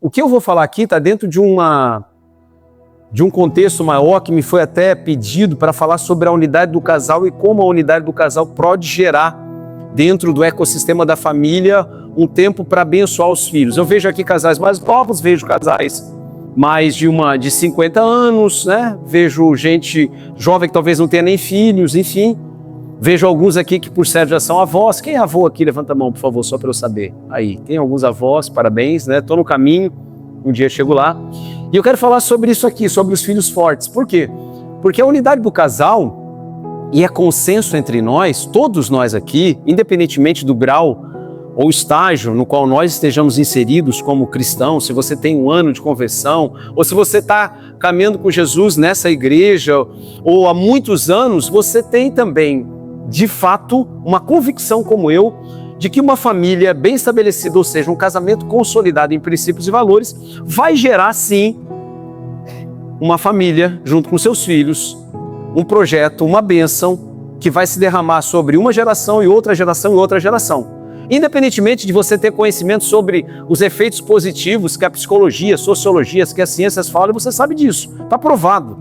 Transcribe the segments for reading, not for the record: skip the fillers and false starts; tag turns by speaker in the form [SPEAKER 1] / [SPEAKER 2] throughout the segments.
[SPEAKER 1] o que eu vou falar aqui está dentro de um contexto maior que me foi até pedido para falar sobre a unidade do casal e como a unidade do casal pode gerar dentro do ecossistema da família um tempo para abençoar os filhos. Eu vejo aqui casais mais novos, vejo casais mais de 50 anos, né? Vejo gente jovem que talvez não tenha nem filhos, enfim. Vejo alguns aqui que por certo já são avós. Quem é avô aqui? Levanta a mão, por favor, só para eu saber. Aí, tem alguns avós, parabéns, né? Estou no caminho, um dia chego lá. E eu quero falar sobre isso aqui, sobre os filhos fortes. Por quê? Porque a unidade do casal, e é consenso entre nós, todos nós aqui, independentemente do grau ou estágio no qual nós estejamos inseridos como cristãos, se você tem um ano de conversão, ou se você está caminhando com Jesus nessa igreja, ou há muitos anos, você tem também, de fato, uma convicção como eu, de que uma família bem estabelecida, ou seja, um casamento consolidado em princípios e valores, vai gerar, sim, uma família junto com seus filhos, um projeto, uma bênção, que vai se derramar sobre uma geração e outra geração e outra geração. Independentemente de você ter conhecimento sobre os efeitos positivos que a psicologia, a sociologia, que as ciências falam, você sabe disso, está provado,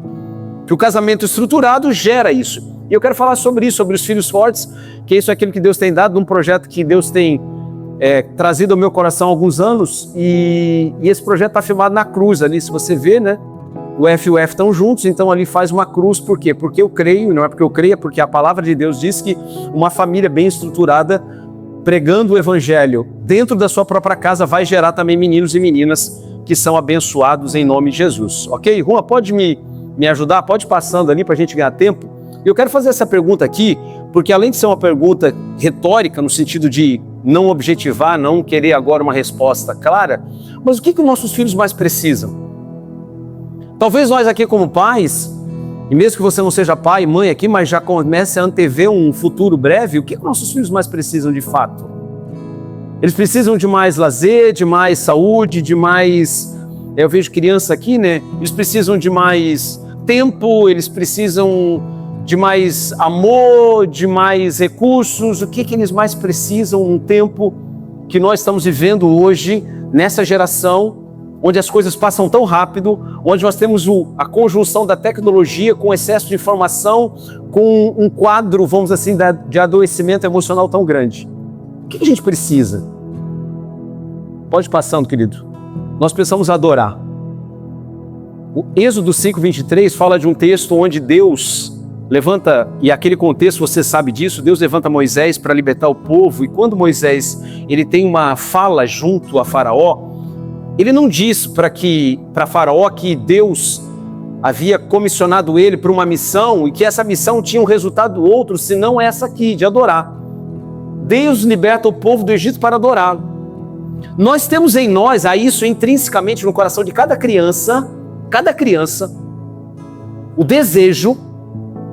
[SPEAKER 1] que o casamento estruturado gera isso. E eu quero falar sobre isso, sobre os filhos fortes, que isso é aquilo que Deus tem dado, num projeto que Deus tem trazido ao meu coração há alguns anos, e esse projeto está filmado na cruz ali, se você vê, né? O F e o F estão juntos, então ali faz uma cruz, por quê? Porque eu creio, não é porque eu creio, é porque a palavra de Deus diz que uma família bem estruturada, pregando o evangelho dentro da sua própria casa, vai gerar também meninos e meninas que são abençoados em nome de Jesus. Ok? Rua, pode me ajudar? Pode ir passando ali para a gente ganhar tempo? Eu quero fazer essa pergunta aqui, porque além de ser uma pergunta retórica, no sentido de não objetivar, não querer agora uma resposta clara, mas o que os nossos filhos mais precisam? Talvez nós aqui como pais, e mesmo que você não seja pai e mãe aqui, mas já comece a antever um futuro breve, o que nossos filhos mais precisam de fato? Eles precisam de mais lazer, de mais saúde, de mais... Eu vejo criança aqui, né? Eles precisam de mais tempo, eles precisam de mais amor, de mais recursos. O que eles mais precisam num tempo que nós estamos vivendo hoje, nessa geração, onde as coisas passam tão rápido, onde nós temos a conjunção da tecnologia com excesso de informação, com um quadro, vamos assim, de adoecimento emocional tão grande. O que a gente precisa? Pode ir passando, querido. Nós precisamos adorar. O Êxodo 5:23 fala de um texto onde Deus levanta, e aquele contexto você sabe disso, Deus levanta Moisés para libertar o povo, e quando Moisés ele tem uma fala junto a Faraó, ele não diz para Faraó que Deus havia comissionado ele para uma missão e que essa missão tinha um resultado outro, senão essa aqui, de adorar. Deus liberta o povo do Egito para adorá-lo. Nós temos em nós, há isso intrinsecamente no coração de cada criança, o desejo,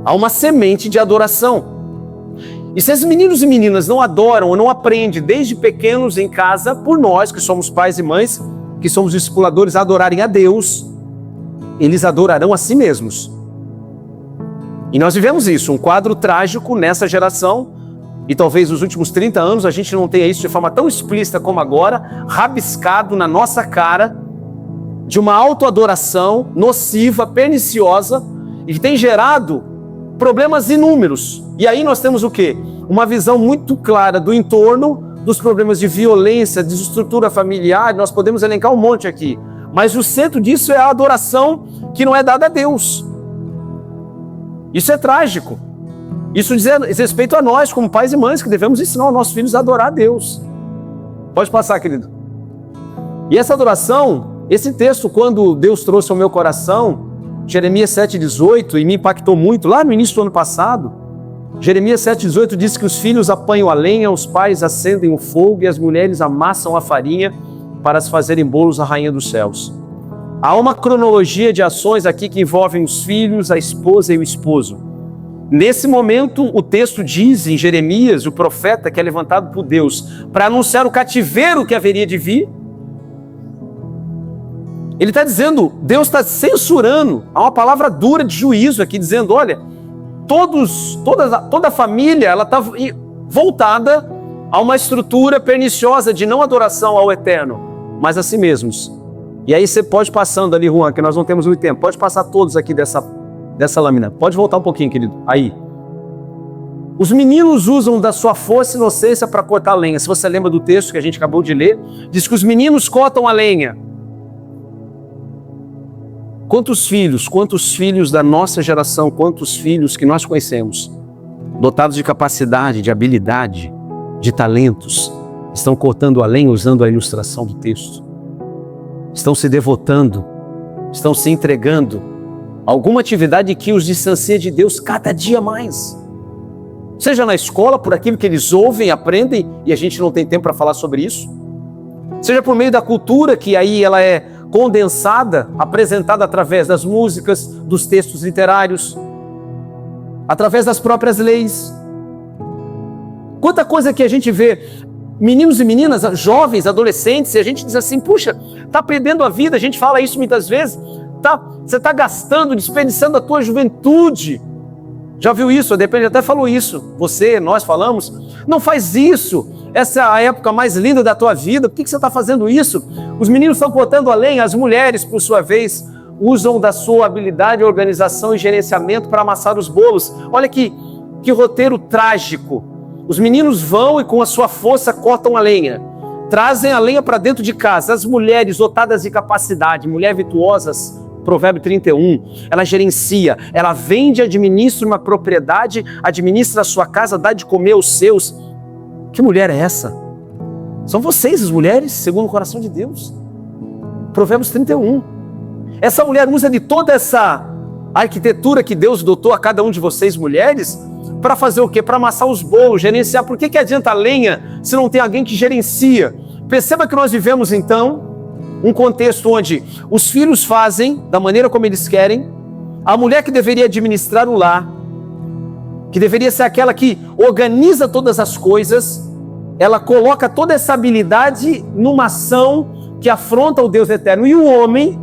[SPEAKER 1] há uma semente de adoração. E se esses meninos e meninas não adoram ou não aprendem desde pequenos em casa, por nós que somos pais e mães, que somos discipuladores, a adorarem a Deus, eles adorarão a si mesmos. E nós vivemos isso, um quadro trágico nessa geração, e talvez nos últimos 30 anos a gente não tenha isso de forma tão explícita como agora, rabiscado na nossa cara, de uma autoadoração nociva, perniciosa, e que tem gerado problemas inúmeros. E aí nós temos o quê? Uma visão muito clara do entorno, dos problemas de violência, de estrutura familiar, nós podemos elencar um monte aqui. Mas o centro disso é a adoração que não é dada a Deus. Isso é trágico. Isso diz respeito a nós, como pais e mães, que devemos ensinar os nossos filhos a adorar a Deus. Pode passar, querido. E essa adoração, esse texto, quando Deus trouxe ao meu coração, Jeremias 7,18, e me impactou muito, lá no início do ano passado, Jeremias 7,18 diz que os filhos apanham a lenha, os pais acendem o fogo e as mulheres amassam a farinha para se fazerem bolos à rainha dos céus. Há uma cronologia de ações aqui que envolvem os filhos, a esposa e o esposo. Nesse momento, o texto diz em Jeremias, o profeta que é levantado por Deus para anunciar o cativeiro que haveria de vir. Ele está dizendo, Deus está censurando, há uma palavra dura de juízo aqui, dizendo, olha, toda a família ela está voltada a uma estrutura perniciosa de não adoração ao eterno, mas a si mesmos. E aí você pode passando ali, Juan, que nós não temos muito tempo. Pode passar todos aqui dessa lâmina. Pode voltar um pouquinho, querido. Aí. Os meninos usam da sua força e inocência para cortar a lenha. Se você lembra do texto que a gente acabou de ler, diz que os meninos cortam a lenha. Quantos filhos da nossa geração, quantos filhos que nós conhecemos, dotados de capacidade, de habilidade, de talentos, estão cortando a lenha usando a ilustração do texto? Estão se devotando, estão se entregando a alguma atividade que os distancia de Deus cada dia mais. Seja na escola, por aquilo que eles ouvem, aprendem, e a gente não tem tempo para falar sobre isso. Seja por meio da cultura, que aí ela é condensada, apresentada através das músicas, dos textos literários, através das próprias leis. Quanta coisa que a gente vê, meninos e meninas, jovens, adolescentes, e a gente diz assim, puxa, está perdendo a vida, a gente fala isso muitas vezes, você está gastando, desperdiçando a tua juventude. Já viu isso? Depende, até falou isso. Você, nós falamos. Não faz isso. Essa é a época mais linda da tua vida. Por que você está fazendo isso? Os meninos estão cortando a lenha. As mulheres, por sua vez, usam da sua habilidade, organização e gerenciamento para amassar os bolos. Olha que roteiro trágico. Os meninos vão e com a sua força cortam a lenha. Trazem a lenha para dentro de casa. As mulheres dotadas de capacidade, mulheres virtuosas, Provérbio 31, ela gerencia, ela vende, administra uma propriedade, administra a sua casa, dá de comer aos seus. Que mulher é essa? São vocês as mulheres, segundo o coração de Deus. Provérbios 31. Essa mulher usa de toda essa arquitetura que Deus dotou a cada um de vocês, mulheres, para fazer o quê? Para amassar os bolos, gerenciar. Por que adianta a lenha se não tem alguém que gerencia? Perceba que nós vivemos então um contexto onde os filhos fazem da maneira como eles querem, a mulher que deveria administrar o lar, que deveria ser aquela que organiza todas as coisas, ela coloca toda essa habilidade numa ação que afronta o Deus eterno. E o homem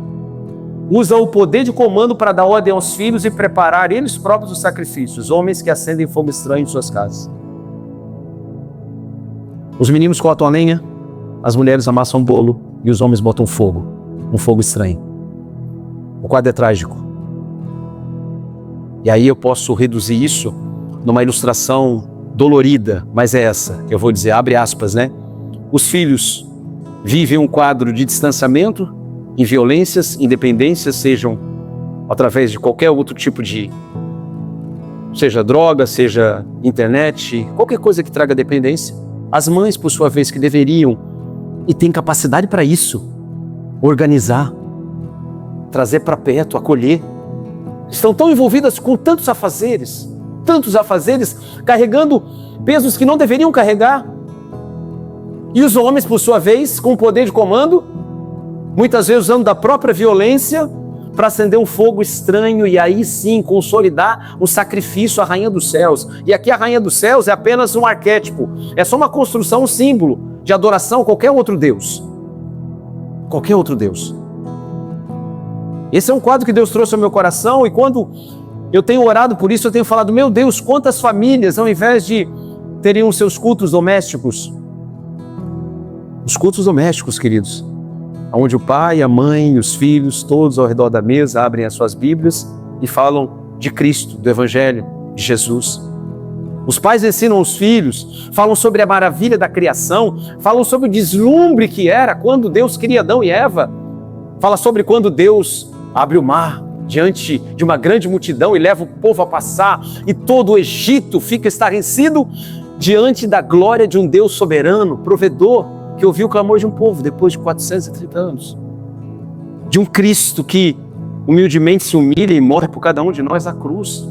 [SPEAKER 1] usa o poder de comando para dar ordem aos filhos e preparar eles próprios os sacrifícios, homens que acendem fogo estranho em suas casas. Os meninos cortam a lenha, as mulheres amassam bolo, e os homens botam fogo, um fogo estranho. O quadro é trágico. E aí eu posso reduzir isso numa ilustração dolorida, mas é essa, que eu vou dizer, abre aspas, né? Os filhos vivem um quadro de distanciamento, em violências, independências, sejam através de qualquer outro tipo de, seja droga, seja internet, qualquer coisa que traga dependência. As mães, por sua vez, que deveriam e tem capacidade para isso, organizar, trazer para perto, acolher. Estão tão envolvidas com tantos afazeres, carregando pesos que não deveriam carregar. E os homens, por sua vez, com o poder de comando, muitas vezes usando da própria violência para acender um fogo estranho e aí sim consolidar um sacrifício à Rainha dos Céus. E aqui a Rainha dos Céus é apenas um arquétipo, é só uma construção, um símbolo de adoração a qualquer outro Deus. Qualquer outro Deus. Esse é um quadro que Deus trouxe ao meu coração e quando eu tenho orado por isso, eu tenho falado, meu Deus, quantas famílias, ao invés de terem os seus cultos domésticos, os cultos domésticos, queridos, onde o pai, a mãe, os filhos, todos ao redor da mesa abrem as suas Bíblias e falam de Cristo, do Evangelho, de Jesus. Os pais ensinam os filhos, falam sobre a maravilha da criação, falam sobre o deslumbre que era quando Deus cria Adão e Eva, fala sobre quando Deus abre o mar diante de uma grande multidão e leva o povo a passar e todo o Egito fica estarrecido diante da glória de um Deus soberano, provedor, que ouviu o clamor de um povo depois de 430 anos. De um Cristo que humildemente se humilha e morre por cada um de nós na cruz.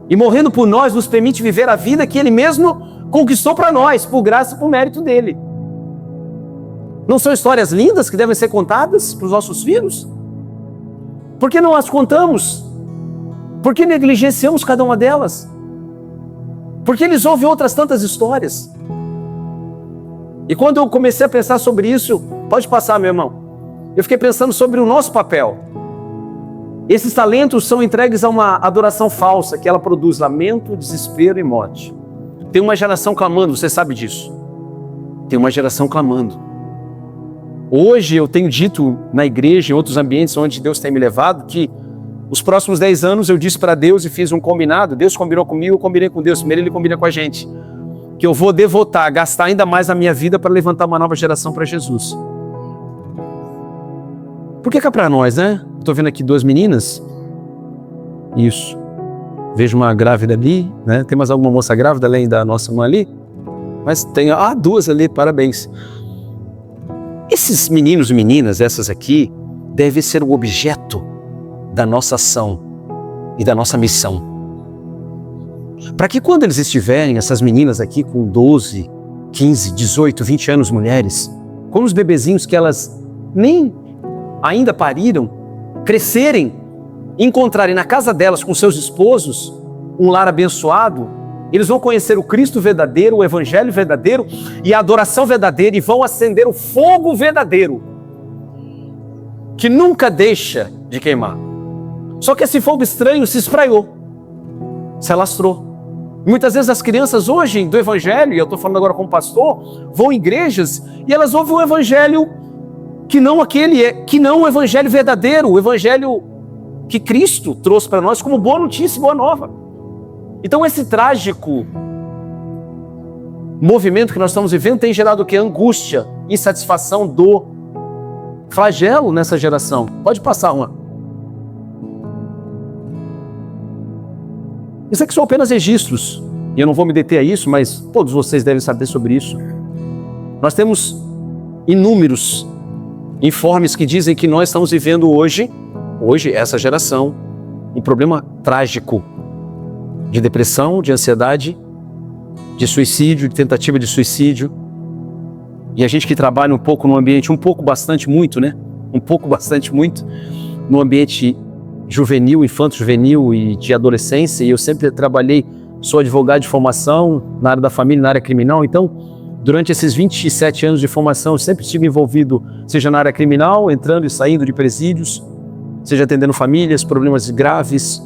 [SPEAKER 1] E morrendo por nós nos permite viver a vida que Ele mesmo conquistou para nós, por graça e por mérito dEle. Não são histórias lindas que devem ser contadas para os nossos filhos? Por que não as contamos? Por que negligenciamos cada uma delas? Por que eles ouvem outras tantas histórias? E quando eu comecei a pensar sobre isso, pode passar, meu irmão, eu fiquei pensando sobre o nosso papel. Esses talentos são entregues a uma adoração falsa, que ela produz lamento, desespero e morte. Tem uma geração clamando, você sabe disso. Tem uma geração clamando. Hoje eu tenho dito na igreja, em outros ambientes onde Deus tem me levado, que os próximos 10 anos eu disse para Deus e fiz um combinado. Deus combinou comigo, eu combinei com Deus. Primeiro Ele combina com a gente. Que eu vou devotar, gastar ainda mais a minha vida para levantar uma nova geração para Jesus. Por que é para nós, né? Estou vendo aqui 2 meninas. Isso. Vejo uma grávida ali, né? Tem mais alguma moça grávida além da nossa irmã ali? Mas tem, 2 ali, parabéns. Esses meninos e meninas, essas aqui, devem ser o objeto da nossa ação e da nossa missão. Para que quando eles estiverem, essas meninas aqui com 12, 15, 18, 20 anos, mulheres, como os bebezinhos que elas nem ainda pariram, crescerem, encontrarem na casa delas com seus esposos um lar abençoado, eles vão conhecer o Cristo verdadeiro, o Evangelho verdadeiro e a adoração verdadeira e vão acender o fogo verdadeiro que nunca deixa de queimar. Só que esse fogo estranho se espraiou, se alastrou. Muitas vezes as crianças hoje do Evangelho, e eu estou falando agora como pastor, vão em igrejas e elas ouvem o Evangelho que não o Evangelho verdadeiro, o Evangelho que Cristo trouxe para nós como boa notícia, boa nova. Então esse trágico movimento que nós estamos vivendo tem gerado o quê? Angústia, insatisfação, dor, flagelo nessa geração. Pode passar uma. Isso aqui são apenas registros, e eu não vou me deter a isso, mas todos vocês devem saber sobre isso. Nós temos inúmeros informes que dizem que nós estamos vivendo hoje, essa geração, um problema trágico de depressão, de ansiedade, de suicídio, de tentativa de suicídio. E a gente que trabalha um pouco no ambiente, bastante muito, no ambiente juvenil, infanto-juvenil e de adolescência, e eu sempre trabalhei, sou advogado de formação na área da família, na área criminal, então durante esses 27 anos de formação eu sempre estive envolvido, seja na área criminal, entrando e saindo de presídios, seja atendendo famílias, problemas graves,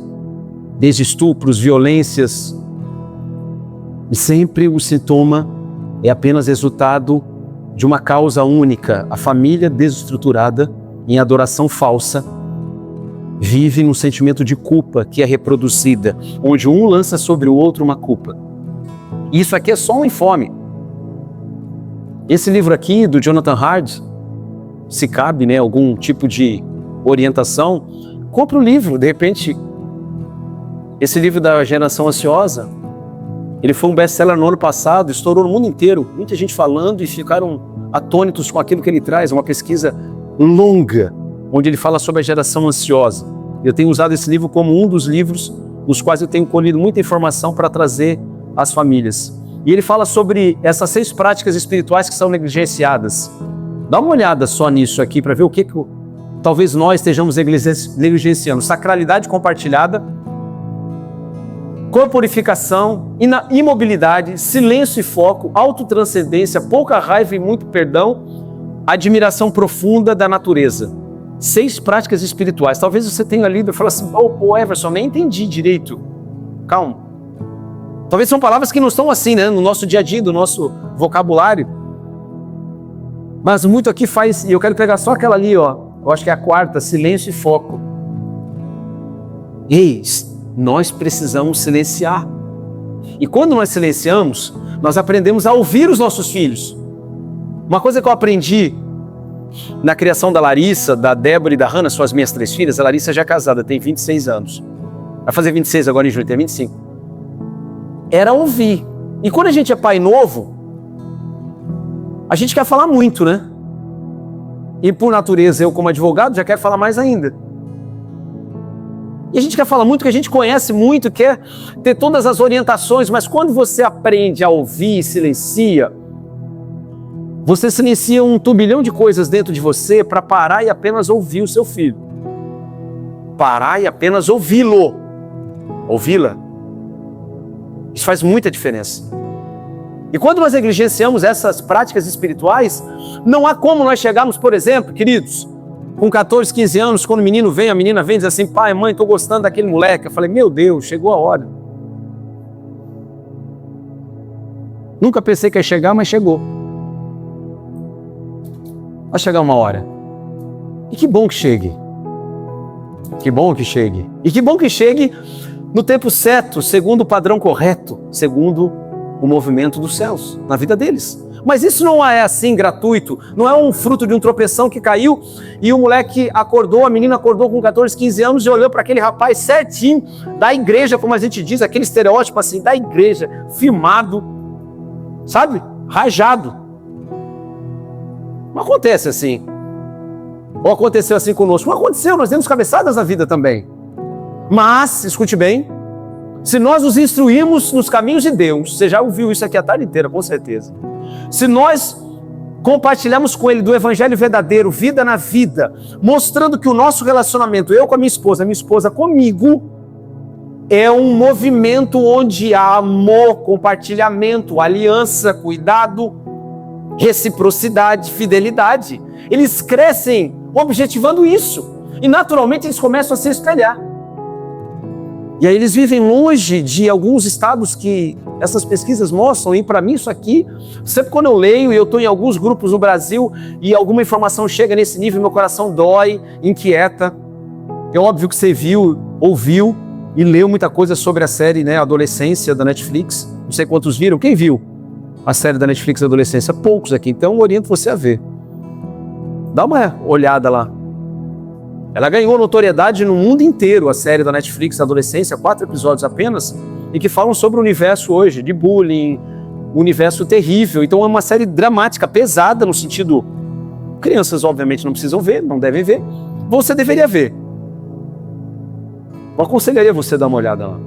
[SPEAKER 1] desde estupros, violências, e sempre o sintoma é apenas resultado de uma causa única, a família desestruturada, em adoração falsa, vive num sentimento de culpa que é reproduzida, onde um lança sobre o outro uma culpa. Isso aqui é só um informe. Esse livro aqui, do Jonathan Hard, se cabe, né, algum tipo de orientação, compra o livro, de repente. Esse livro da Geração Ansiosa, ele foi um best-seller no ano passado, estourou no mundo inteiro, muita gente falando e ficaram atônitos com aquilo que ele traz, uma pesquisa longa, onde ele fala sobre a geração ansiosa. Eu tenho usado esse livro como um dos livros nos quais eu tenho colhido muita informação para trazer às famílias. E ele fala sobre essas 6 práticas espirituais que são negligenciadas. Dá uma olhada só nisso aqui para ver o que talvez nós estejamos negligenciando. Sacralidade compartilhada, corporificação, imobilidade, silêncio e foco, autotranscendência, pouca raiva e muito perdão, admiração profunda da natureza. 6 práticas espirituais. Talvez você tenha lido e fale assim, Everson, nem entendi direito. Calma. Talvez são palavras que não estão assim, né, no nosso dia a dia, do nosso vocabulário. Mas muito aqui faz, e eu quero pegar só aquela ali, ó. Eu acho que é a 4ª, silêncio e foco. Ei, nós precisamos silenciar. E quando nós silenciamos, nós aprendemos a ouvir os nossos filhos. Uma coisa que eu aprendi na criação da Larissa, da Débora e da Hannah, são as minhas 3 filhas. A Larissa já é casada, tem 26 anos. Vai fazer 26 agora em junho, tem 25. Era ouvir. E quando a gente é pai novo, a gente quer falar muito, né? E por natureza, eu como advogado já quero falar mais ainda. E a gente quer falar muito, que a gente conhece muito, quer ter todas as orientações, mas quando você aprende a ouvir e silencia, você silencia um turbilhão de coisas dentro de você para parar e apenas ouvir o seu filho. Parar e apenas ouvi-lo. Ouvi-la. Isso faz muita diferença. E quando nós negligenciamos essas práticas espirituais, não há como nós chegarmos, por exemplo, queridos, com 14, 15 anos, quando o menino vem, a menina vem e diz assim, pai, mãe, estou gostando daquele moleque. Eu falei, meu Deus, chegou a hora. Nunca pensei que ia chegar, mas chegou. Vai chegar uma hora. E que bom que chegue. Que bom que chegue. E que bom que chegue no tempo certo, segundo o padrão correto, segundo o movimento dos céus, na vida deles. Mas isso não é assim gratuito, não é um fruto de um tropeção que caiu e o moleque acordou, a menina acordou com 14, 15 anos e olhou para aquele rapaz certinho da igreja, como a gente diz, aquele estereótipo assim, da igreja, firmado, sabe? Rajado. Não acontece assim. Ou aconteceu assim conosco? Não aconteceu, nós demos cabeçadas na vida também. Mas, escute bem, se nós nos instruirmos nos caminhos de Deus, você já ouviu isso aqui a tarde inteira, com certeza. Se nós compartilharmos com Ele do Evangelho verdadeiro, vida na vida, mostrando que o nosso relacionamento, eu com a minha esposa comigo, é um movimento onde há amor, compartilhamento, aliança, cuidado, reciprocidade, fidelidade. Eles crescem objetivando isso. E naturalmente eles começam a se espelhar. E aí eles vivem longe de alguns estados que essas pesquisas mostram, e para mim isso aqui, sempre quando eu leio e eu estou em alguns grupos no Brasil e alguma informação chega nesse nível, meu coração dói, inquieta. É óbvio que você viu, ouviu e leu muita coisa sobre a série, né, Adolescência, da Netflix. Não sei quantos viram. Quem viu a série da Netflix Adolescência? Poucos aqui, então eu oriento você a ver. Dá uma olhada lá. Ela ganhou notoriedade no mundo inteiro, a série da Netflix Adolescência, 4 episódios apenas, e que falam sobre o universo hoje, de bullying, o universo terrível. Então é uma série dramática, pesada no sentido... Crianças, obviamente, não precisam ver, não devem ver. Você deveria ver. Eu aconselharia você a dar uma olhada lá.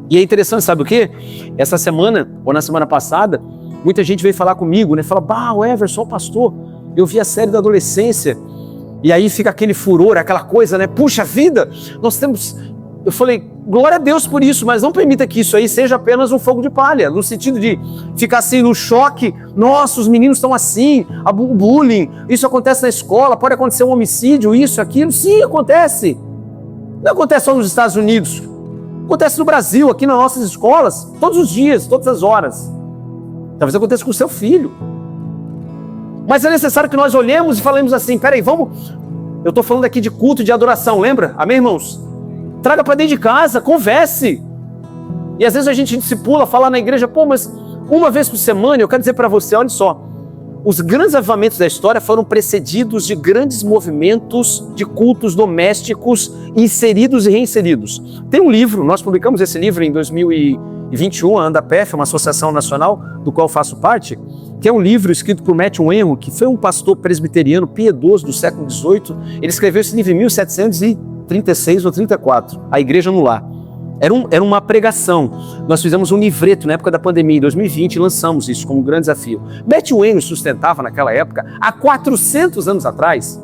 [SPEAKER 1] E é interessante, sabe o quê? Essa semana, ou na semana passada, muita gente veio falar comigo, né? Fala, o Everson, o pastor, eu vi a série da Adolescência. E aí fica aquele furor, aquela coisa, né? Puxa vida, nós temos... Eu falei, glória a Deus por isso, mas não permita que isso aí seja apenas um fogo de palha, no sentido de ficar assim no choque. Nossa, os meninos estão assim, o bullying, isso acontece na escola, pode acontecer um homicídio, isso, aquilo. Sim, acontece. Não acontece só nos Estados Unidos. Acontece no Brasil, aqui nas nossas escolas, todos os dias, todas as horas. Talvez aconteça com o seu filho. Mas é necessário que nós olhemos e falemos assim, peraí, vamos... Eu estou falando aqui de culto, de adoração, lembra? Amém, irmãos? Traga para dentro de casa, converse. E às vezes a gente discipula, fala na igreja, mas uma vez por semana, eu quero dizer para você, olha só, os grandes avivamentos da história foram precedidos de grandes movimentos de cultos domésticos inseridos e reinseridos. Tem um livro, nós publicamos esse livro em 2021, a Andapef, uma associação nacional do qual eu faço parte, que é um livro escrito por Matthew Henry, que foi um pastor presbiteriano piedoso do século XVIII. Ele escreveu esse livro em 1736 ou 34, A Igreja no Lar. Era uma pregação. Nós fizemos um livreto na época da pandemia, em 2020, e lançamos isso como um grande desafio. Matthew Henry sustentava naquela época, há 400 anos atrás,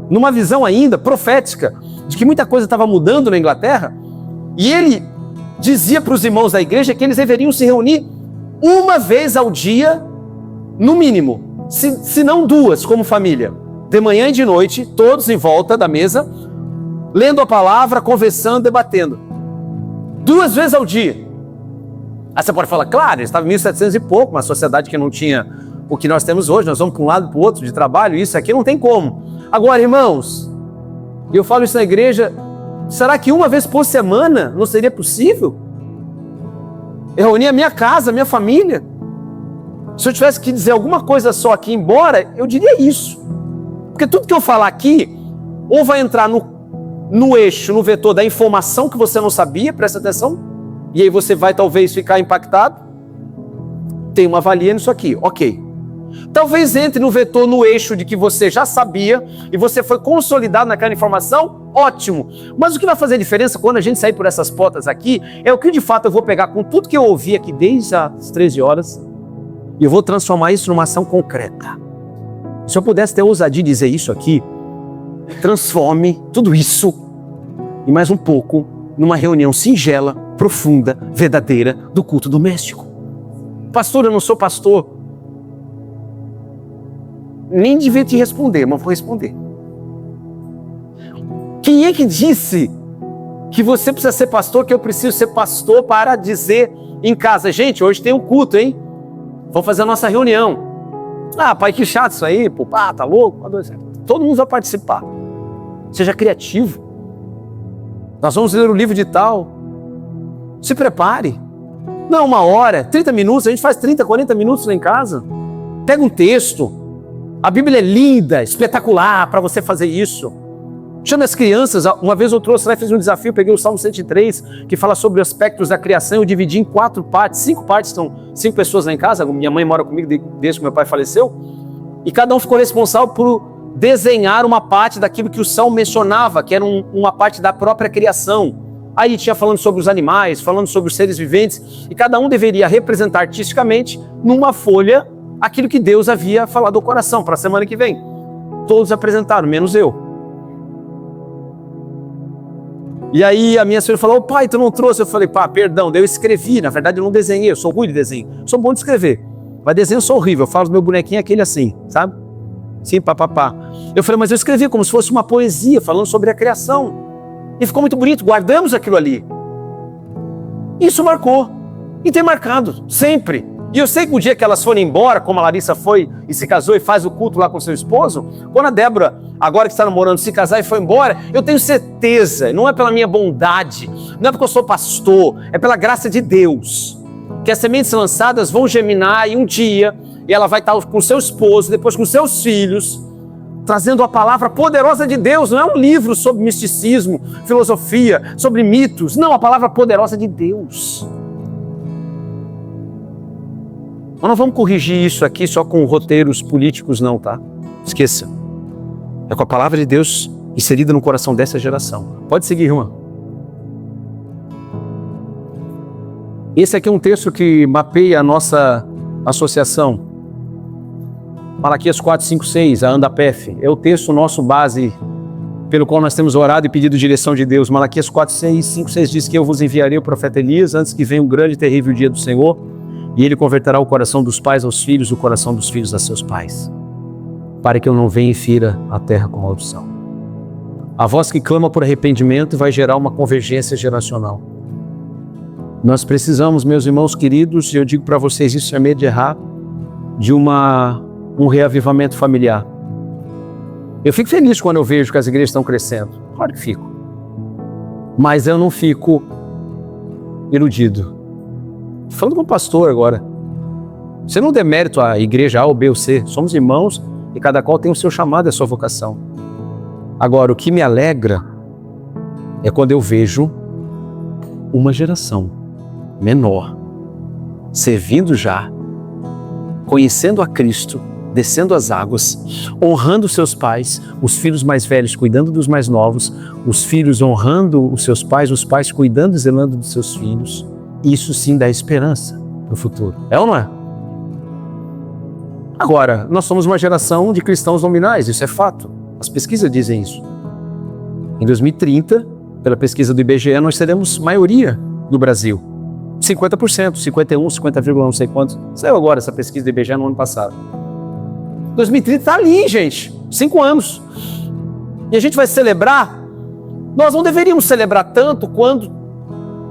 [SPEAKER 1] numa visão ainda profética, de que muita coisa estava mudando na Inglaterra, e ele dizia para os irmãos da igreja que eles deveriam se reunir uma vez ao dia, no mínimo, se não 2 como família, de manhã e de noite, todos em volta da mesa, lendo a palavra, conversando, debatendo. 2 vezes ao dia. Aí você pode falar, claro, eles estavam em 1700 e pouco, uma sociedade que não tinha o que nós temos hoje, nós vamos para um lado e para o outro de trabalho, isso aqui não tem como. Agora, irmãos, eu falo isso na igreja, será que uma vez por semana não seria possível? Eu reunir a minha casa, a minha família. Se eu tivesse que dizer alguma coisa só aqui embora, eu diria isso. Porque tudo que eu falar aqui, ou vai entrar no eixo, no vetor da informação que você não sabia, presta atenção, e aí você vai talvez ficar impactado. Tem uma valia nisso aqui, ok. Talvez entre no vetor, no eixo de que você já sabia e você foi consolidado naquela informação, ótimo. Mas o que vai fazer diferença quando a gente sair por essas portas aqui é o que de fato eu vou pegar com tudo que eu ouvi aqui desde as 13 horas e eu vou transformar isso numa ação concreta. Se eu pudesse ter ousadia de dizer isso aqui, transforme tudo isso e mais um pouco numa reunião singela, profunda, verdadeira do culto doméstico. Pastor, eu não sou pastor. Nem devia te responder, mas vou responder. Quem é que disse que você precisa ser pastor, que eu preciso ser pastor para dizer em casa, gente, hoje tem um culto, hein? Vamos fazer a nossa reunião. Ah, pai, que chato isso aí, pô, tá louco? Todo mundo vai participar. Seja criativo. Nós vamos ler o livro de tal. Se prepare. Não, 1 hora, 30 minutos, a gente faz 30, 40 minutos lá em casa. Pega um texto. A Bíblia é linda, espetacular para você fazer isso. Chame as crianças. Uma vez eu trouxe lá e fiz um desafio, peguei o Salmo 103, que fala sobre aspectos da criação, eu dividi em 4 partes, 5 partes, são 5 pessoas lá em casa, minha mãe mora comigo desde que meu pai faleceu, e cada um ficou responsável por desenhar uma parte daquilo que o Salmo mencionava, que era uma parte da própria criação. Aí tinha falando sobre os animais, falando sobre os seres viventes, e cada um deveria representar artisticamente, numa folha, aquilo que Deus havia falado ao coração, para a semana que vem. Todos apresentaram, menos eu. E aí a minha senhora falou, pai, tu não trouxe? Eu falei, pá, perdão, eu escrevi, na verdade eu não desenhei, eu sou ruim de desenho, sou bom de escrever, mas desenho eu sou horrível, eu falo meu bonequinho aquele assim, sabe? Sim, papapá. Eu falei, mas eu escrevi como se fosse uma poesia, falando sobre a criação, e ficou muito bonito, guardamos aquilo ali. Isso marcou, e tem marcado, sempre. E eu sei que o dia que elas forem embora, como a Larissa foi e se casou e faz o culto lá com seu esposo, quando a Débora, agora que está namorando, se casar e for embora, eu tenho certeza, não é pela minha bondade, não é porque eu sou pastor, é pela graça de Deus, que as sementes lançadas vão germinar e um dia ela vai estar com seu esposo, depois com seus filhos, trazendo a palavra poderosa de Deus. Não é um livro sobre misticismo, filosofia, sobre mitos, não, a palavra poderosa de Deus. Nós não vamos corrigir isso aqui só com roteiros políticos não, tá? Esqueça. É com a palavra de Deus inserida no coração dessa geração. Pode seguir, irmã. Esse aqui é um texto que mapeia a nossa associação. Malaquias 4, 5, 6, a Andapef. É o texto nosso base pelo qual nós temos orado e pedido direção de Deus. Malaquias 4, 6, 5, 6 diz que eu vos enviarei o profeta Elias antes que venha o grande e terrível dia do Senhor. E ele converterá o coração dos pais aos filhos, o coração dos filhos a seus pais, para que eu não venha e fira a terra com maldição. A voz que clama por arrependimento vai gerar uma convergência geracional. Nós precisamos, meus irmãos queridos, e eu digo para vocês isso é medo de errar, de um reavivamento familiar. Eu fico feliz quando eu vejo que as igrejas estão crescendo. Claro que fico. Mas eu não fico iludido. Falando como pastor agora, você não demérito a igreja A ou B ou C, somos irmãos e cada qual tem o seu chamado e a sua vocação. Agora, o que me alegra é quando eu vejo uma geração menor, servindo já, conhecendo a Cristo, descendo as águas, honrando seus pais, os filhos mais velhos cuidando dos mais novos, os filhos honrando os seus pais, os pais cuidando e zelando dos seus filhos. Isso sim dá esperança no futuro. É ou não é? Agora, nós somos uma geração de cristãos nominais, isso é fato. As pesquisas dizem isso. Em 2030, pela pesquisa do IBGE, nós seremos maioria no Brasil. 50%, 51%, 50, não sei quantos. Saiu agora essa pesquisa do IBGE no ano passado. 2030 está ali, gente. 5 anos. E a gente vai celebrar. Nós não deveríamos celebrar tanto quando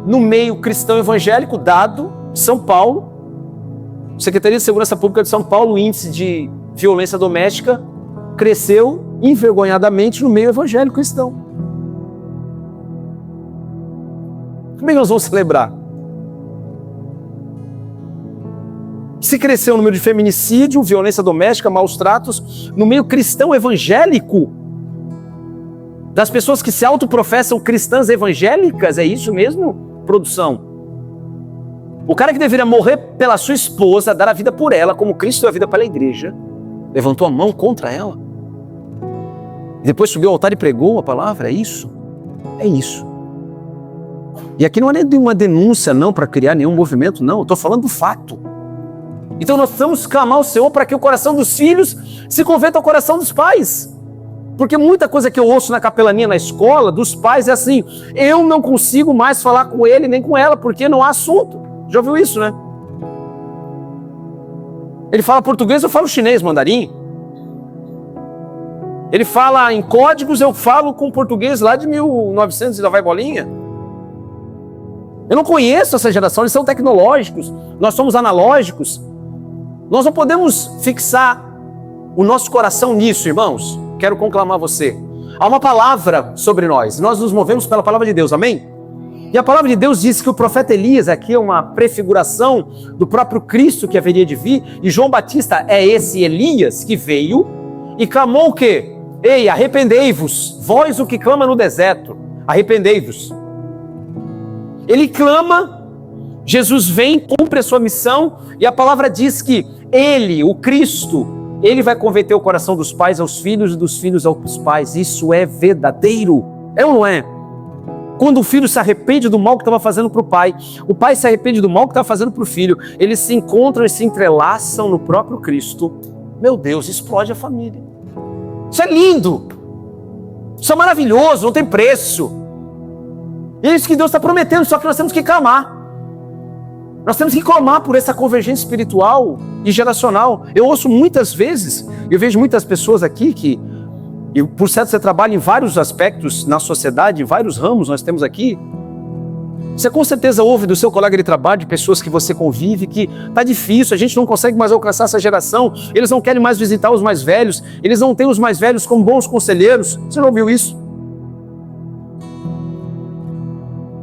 [SPEAKER 1] no meio cristão evangélico, dado São Paulo, Secretaria de Segurança Pública de São Paulo, o índice de violência doméstica cresceu envergonhadamente no meio evangélico cristão. Como é que nós vamos celebrar? Se cresceu o número de feminicídio, violência doméstica, maus tratos, no meio cristão evangélico, das pessoas que se autoprofessam cristãs evangélicas, é isso mesmo? Produção. O cara que deveria morrer pela sua esposa, dar a vida por ela, como Cristo deu a vida pela igreja, levantou a mão contra ela. E depois subiu ao altar e pregou a palavra. É isso? É isso. E aqui não é nenhuma denúncia, não, para criar nenhum movimento, não. Eu estou falando do fato. Então nós precisamos clamar ao Senhor para que o coração dos filhos se converta ao coração dos pais. Porque muita coisa que eu ouço na capelania, na escola, dos pais é assim, eu não consigo mais falar com ele nem com ela, porque não há assunto. Já ouviu isso, né? Ele fala português, eu falo chinês, mandarim. Ele fala em códigos, eu falo com português lá de 1900 e lá vai bolinha. Eu não conheço essa geração, eles são tecnológicos, nós somos analógicos. Nós não podemos fixar o nosso coração nisso, irmãos, quero conclamar você. Há uma palavra sobre nós. Nós nos movemos pela palavra de Deus, amém? E a palavra de Deus diz que o profeta Elias aqui é uma prefiguração do próprio Cristo que haveria de vir. E João Batista é esse Elias que veio e clamou o quê? Ei, arrependei-vos, vós o que clama no deserto, arrependei-vos. Ele clama, Jesus vem, cumpre a sua missão, e a palavra diz que ele, o Cristo, ele vai converter o coração dos pais aos filhos e dos filhos aos pais. Isso é verdadeiro, é ou não é? Quando o filho se arrepende do mal que estava fazendo para o pai se arrepende do mal que estava fazendo para o filho, eles se encontram e se entrelaçam no próprio Cristo. Meu Deus, explode a família. Isso é lindo, isso é maravilhoso, não tem preço. E é isso que Deus está prometendo, só que nós temos que clamar. Nós temos que clamar por essa convergência espiritual e geracional. Eu ouço muitas vezes, eu vejo muitas pessoas aqui que, e por certo você trabalha em vários aspectos na sociedade, em vários ramos nós temos aqui. Você com certeza ouve do seu colega de trabalho, de pessoas que você convive, que está difícil, a gente não consegue mais alcançar essa geração, eles não querem mais visitar os mais velhos, eles não têm os mais velhos como bons conselheiros. Você não ouviu isso?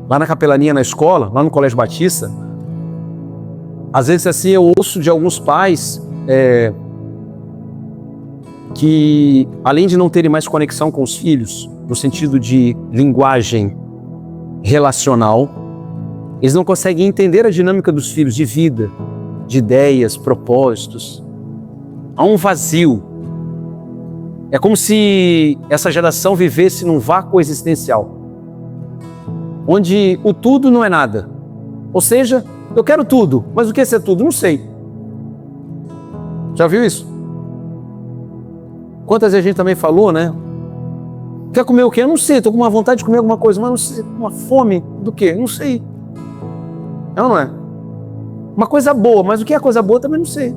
[SPEAKER 1] Lá na capelania, na escola, lá no Colégio Batista, às vezes assim eu ouço de alguns pais que, além de não terem mais conexão com os filhos, no sentido de linguagem relacional, eles não conseguem entender a dinâmica dos filhos de vida, de ideias, propósitos. Há um vazio. É como se essa geração vivesse num vácuo existencial, onde o tudo não é nada. Ou seja, eu quero tudo, mas o que é ser tudo? Não sei. Já viu isso? Quantas vezes a gente também falou, né? Quer comer o quê? Eu não sei, estou com uma vontade de comer alguma coisa, mas não sei, uma fome do quê? Não sei. É ou não é? Uma coisa boa, mas o que é coisa boa também não sei.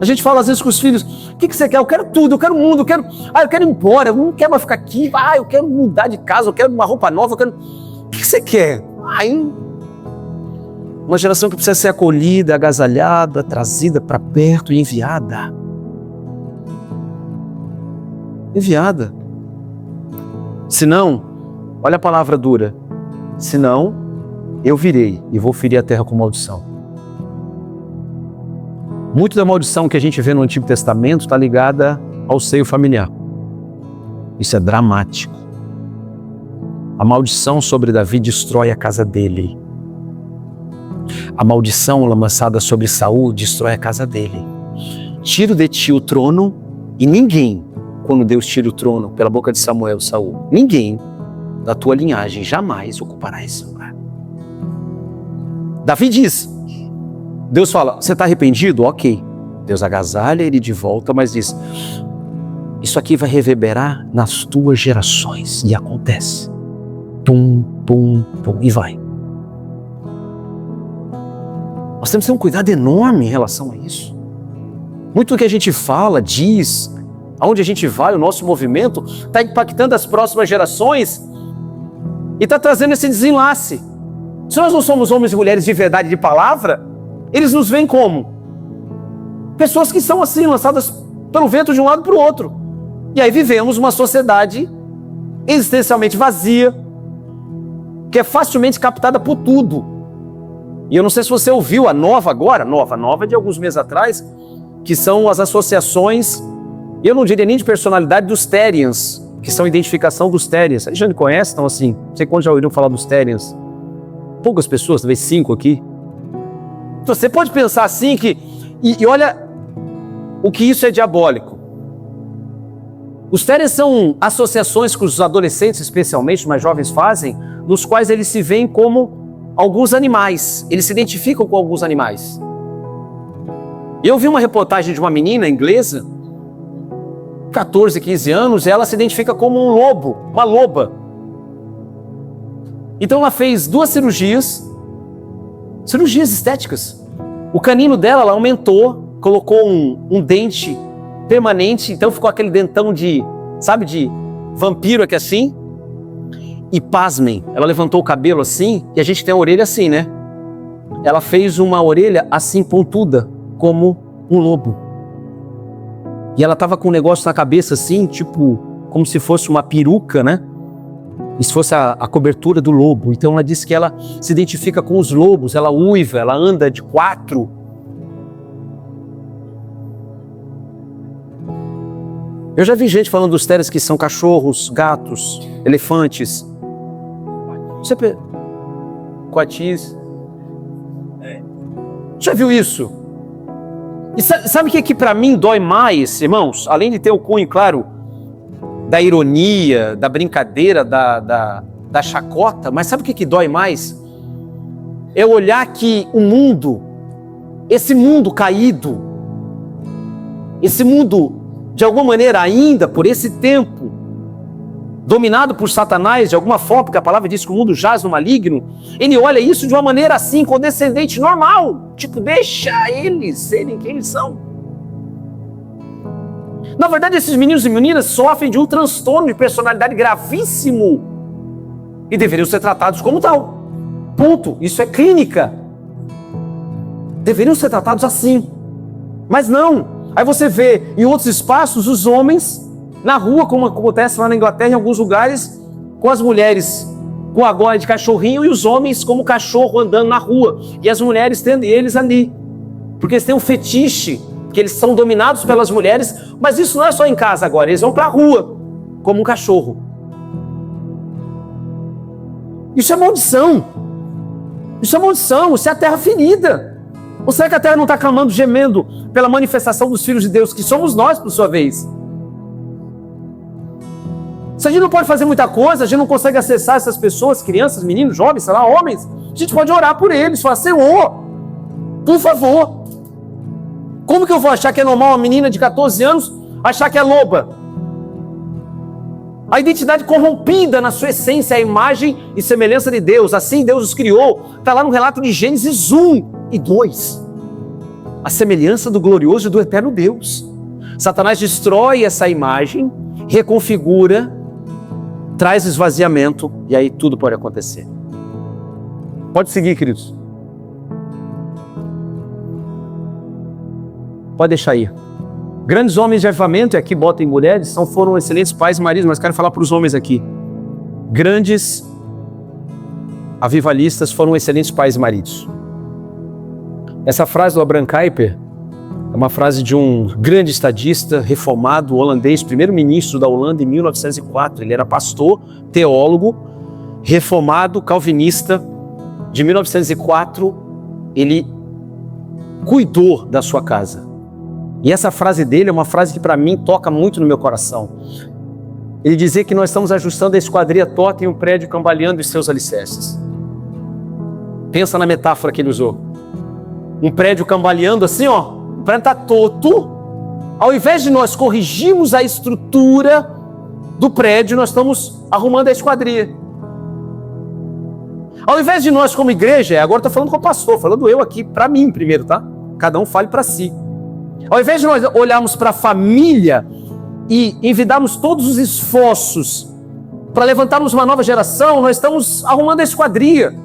[SPEAKER 1] A gente fala às vezes com os filhos, o que você quer? Eu quero tudo, eu quero o mundo, eu quero ir embora, eu não quero mais ficar aqui, eu quero mudar de casa, eu quero uma roupa nova, eu quero... O que você quer? Uma geração que precisa ser acolhida, agasalhada, trazida para perto e enviada. Enviada. Senão, olha a palavra dura, senão eu virei e vou ferir a terra com maldição. Muito da maldição que a gente vê no Antigo Testamento está ligada ao seio familiar. Isso é dramático. A maldição sobre Davi destrói a casa dele. A maldição lançada sobre Saul destrói a casa dele. Tiro de ti o trono, e ninguém, quando Deus tira o trono pela boca de Samuel, Saul, ninguém da tua linhagem jamais ocupará esse lugar. Davi diz, Deus fala, você está arrependido? Ok. Deus agasalha ele de volta, mas diz, isso aqui vai reverberar nas tuas gerações. E acontece. Pum, pum, pum, e vai. Nós temos que ter um cuidado enorme em relação a isso. Muito do que a gente fala, diz, aonde a gente vai, o nosso movimento, está impactando as próximas gerações e está trazendo esse desenlace. Se nós não somos homens e mulheres de verdade, de palavra, eles nos veem como? Pessoas que são assim, lançadas pelo vento de um lado para o outro. E aí vivemos uma sociedade existencialmente vazia, que é facilmente captada por tudo. E eu não sei se você ouviu a nova agora, nova de alguns meses atrás, que são as associações, eu não diria nem de personalidade, dos Therians, que são identificação dos Therians. A gente não conhece, então assim, não sei quantos já ouviram falar dos Therians. Poucas pessoas, talvez 5 aqui. Então, você pode pensar assim que, e olha o que isso é diabólico. Os Therians são associações que os adolescentes, especialmente mais jovens, fazem, nos quais eles se veem como alguns animais, eles se identificam com alguns animais. Eu vi uma reportagem de uma menina inglesa, 14, 15 anos, e ela se identifica como um lobo, uma loba. Então ela fez 2 cirurgias estéticas. O canino dela, ela aumentou, colocou um dente permanente, então ficou aquele dentão de vampiro aqui assim. E pasmem, ela levantou o cabelo assim, e a gente tem a orelha assim, né? Ela fez uma orelha assim pontuda, como um lobo. E ela estava com um negócio na cabeça assim, tipo, como se fosse uma peruca, né? E se fosse a cobertura do lobo. Então ela disse que ela se identifica com os lobos, ela uiva, ela anda de 4. Eu já vi gente falando dos teres que são cachorros, gatos, elefantes. Coatis. Já viu isso? E sabe o que para mim dói mais, irmãos? Além de ter o cunho, claro, da ironia, da brincadeira, da chacota, mas sabe o que dói mais? É olhar que o mundo, esse mundo caído, esse mundo, de alguma maneira ainda, por esse tempo, dominado por Satanás, de alguma forma, porque a palavra diz que o mundo jaz no maligno, ele olha isso de uma maneira assim, condescendente, normal, tipo, deixa eles serem quem eles são. Na verdade, esses meninos e meninas sofrem de um transtorno de personalidade gravíssimo e deveriam ser tratados como tal. Ponto. Isso é clínica. Deveriam ser tratados assim. Mas não. Aí você vê em outros espaços os homens na rua, como acontece lá na Inglaterra, em alguns lugares, com as mulheres com a gola de cachorrinho e os homens como cachorro andando na rua. E as mulheres tendo eles ali. Porque eles têm um fetiche, que eles são dominados pelas mulheres, mas isso não é só em casa agora, eles vão para a rua, como um cachorro. Isso é maldição. Isso é maldição, isso é a terra ferida. Ou será que a terra não está clamando, gemendo pela manifestação dos filhos de Deus, que somos nós, por sua vez? Se a gente não pode fazer muita coisa, a gente não consegue acessar essas pessoas, crianças, meninos, jovens, sei lá, homens, a gente pode orar por eles, falar, Senhor, por favor. Como que eu vou achar que é normal uma menina de 14 anos achar que é loba? A identidade corrompida na sua essência, a imagem e semelhança de Deus. Assim Deus os criou. Está lá no relato de Gênesis 1 e 2. A semelhança do glorioso e do eterno Deus. Satanás destrói essa imagem, reconfigura, traz esvaziamento e aí tudo pode acontecer. Pode seguir, queridos. Pode deixar aí. Grandes homens de avivamento, e aqui botem mulheres, foram excelentes pais e maridos, mas quero falar para os homens aqui. Grandes avivalistas foram excelentes pais e maridos. Essa frase do Abraham Kuyper é uma frase de um grande estadista, reformado, holandês, primeiro-ministro da Holanda em 1904. Ele era pastor, teólogo, reformado, calvinista. De 1904, ele cuidou da sua casa. E essa frase dele é uma frase que para mim toca muito no meu coração. Ele dizia que nós estamos ajustando a esquadria torta em um prédio cambaleando em seus alicerces. Pensa na metáfora que ele usou. Um prédio cambaleando assim, ó, o prédio está torto. Ao invés de nós corrigirmos a estrutura do prédio, nós estamos arrumando a esquadria. Ao invés de nós como igreja, agora estou falando com o pastor, falando eu aqui, para mim primeiro, tá? Cada um fale para si. Ao invés de nós olharmos para a família e envidarmos todos os esforços para levantarmos uma nova geração, nós estamos arrumando a esquadria.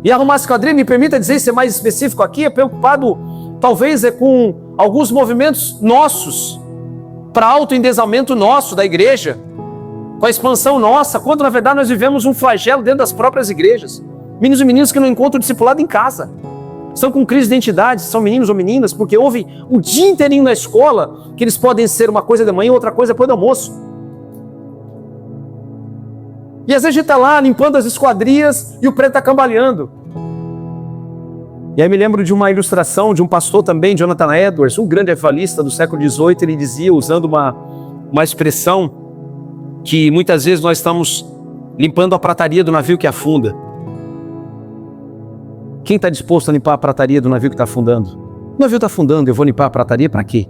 [SPEAKER 1] E arrumar a esquadria, me permita dizer, ser mais específico aqui, é preocupado talvez com alguns movimentos nossos, para autoendesamento nosso da igreja, com a expansão nossa, quando na verdade nós vivemos um flagelo dentro das próprias igrejas. Meninos e meninas que não encontram discipulado em casa. Estão com crise de identidade, são meninos ou meninas, porque ouvem o dia inteirinho na escola que eles podem ser uma coisa de manhã e outra coisa depois do almoço. E às vezes a gente está lá limpando as esquadrias e o prédio está cambaleando. E aí me lembro de uma ilustração de um pastor também, Jonathan Edwards, um grande evangelista do século XVIII, ele dizia, usando uma expressão, que muitas vezes nós estamos limpando a prataria do navio que afunda. Quem está disposto a limpar a prataria do navio que está afundando? O navio está afundando, eu vou limpar a prataria para quê?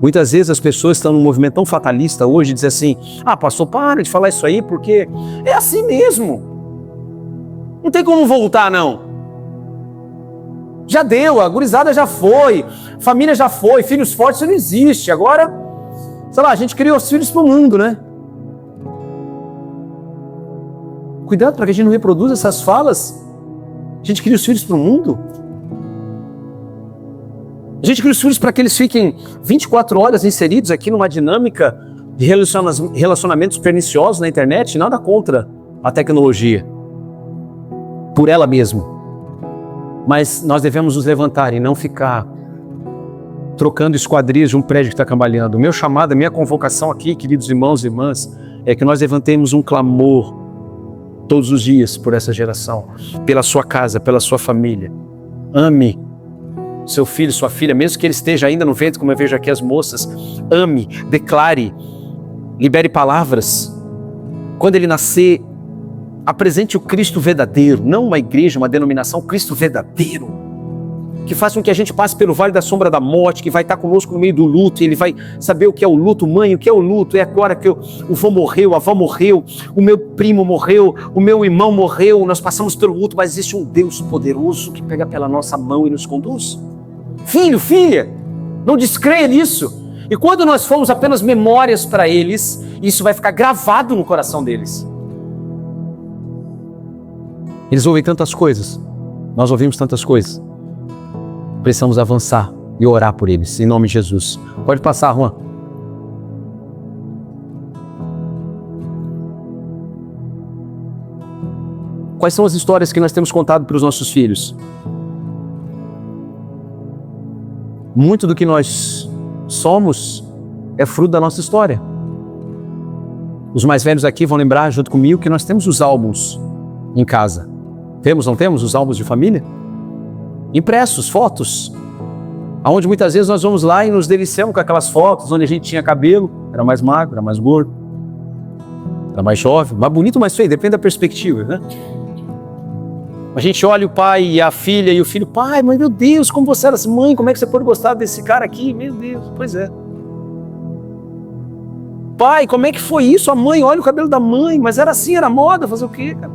[SPEAKER 1] Muitas vezes as pessoas estão num movimento tão fatalista hoje, dizem assim, pastor, para de falar isso aí, porque é assim mesmo. Não tem como voltar, não. Já deu, a gurizada já foi, família já foi, filhos fortes isso não existe. Agora, sei lá, a gente criou os filhos para o mundo, né? Cuidado para que a gente não reproduza essas falas. A gente cria os filhos para o mundo. A gente cria os filhos para que eles fiquem 24 horas inseridos aqui numa dinâmica de relacionamentos perniciosos na internet. Nada contra a tecnologia, por ela mesma. Mas nós devemos nos levantar e não ficar trocando esquadrias de um prédio que está cambaleando. O meu chamado, a minha convocação aqui, queridos irmãos e irmãs, é que nós levantemos um clamor todos os dias por essa geração, pela sua casa, pela sua família. Ame seu filho, sua filha, mesmo que ele esteja ainda no ventre, como eu vejo aqui as moças. Ame, declare, libere palavras. Quando ele nascer, apresente o Cristo verdadeiro, não uma igreja, uma denominação, o Cristo verdadeiro, que faça com que a gente passe pelo vale da sombra da morte, que vai estar conosco no meio do luto, e ele vai saber o que é o luto. Mãe, o que é o luto? É agora que o vô morreu, a avó morreu, o meu primo morreu, o meu irmão morreu, nós passamos pelo luto, mas existe um Deus poderoso que pega pela nossa mão e nos conduz. Filho, filha, não descreia nisso. E quando nós formos apenas memórias para eles, isso vai ficar gravado no coração deles. Eles ouvem tantas coisas, nós ouvimos tantas coisas. Precisamos avançar e orar por eles, em nome de Jesus. Pode passar, Juan. Quais são as histórias que nós temos contado para os nossos filhos? Muito do que nós somos é fruto da nossa história. Os mais velhos aqui vão lembrar junto comigo que nós temos os álbuns em casa. Temos, não temos, os álbuns de família? Impressos, fotos, onde muitas vezes nós vamos lá e nos deliciamos com aquelas fotos onde a gente tinha cabelo, era mais magro, era mais gordo, era mais jovem, mais bonito ou mais feio, depende da perspectiva, né? A gente olha o pai e a filha e o filho, pai, mas meu Deus, como você era assim, mãe, como é que você pode gostar desse cara aqui? Meu Deus, pois é. Pai, como é que foi isso? A mãe, olha o cabelo da mãe, mas era assim, era moda, fazer o quê, cara?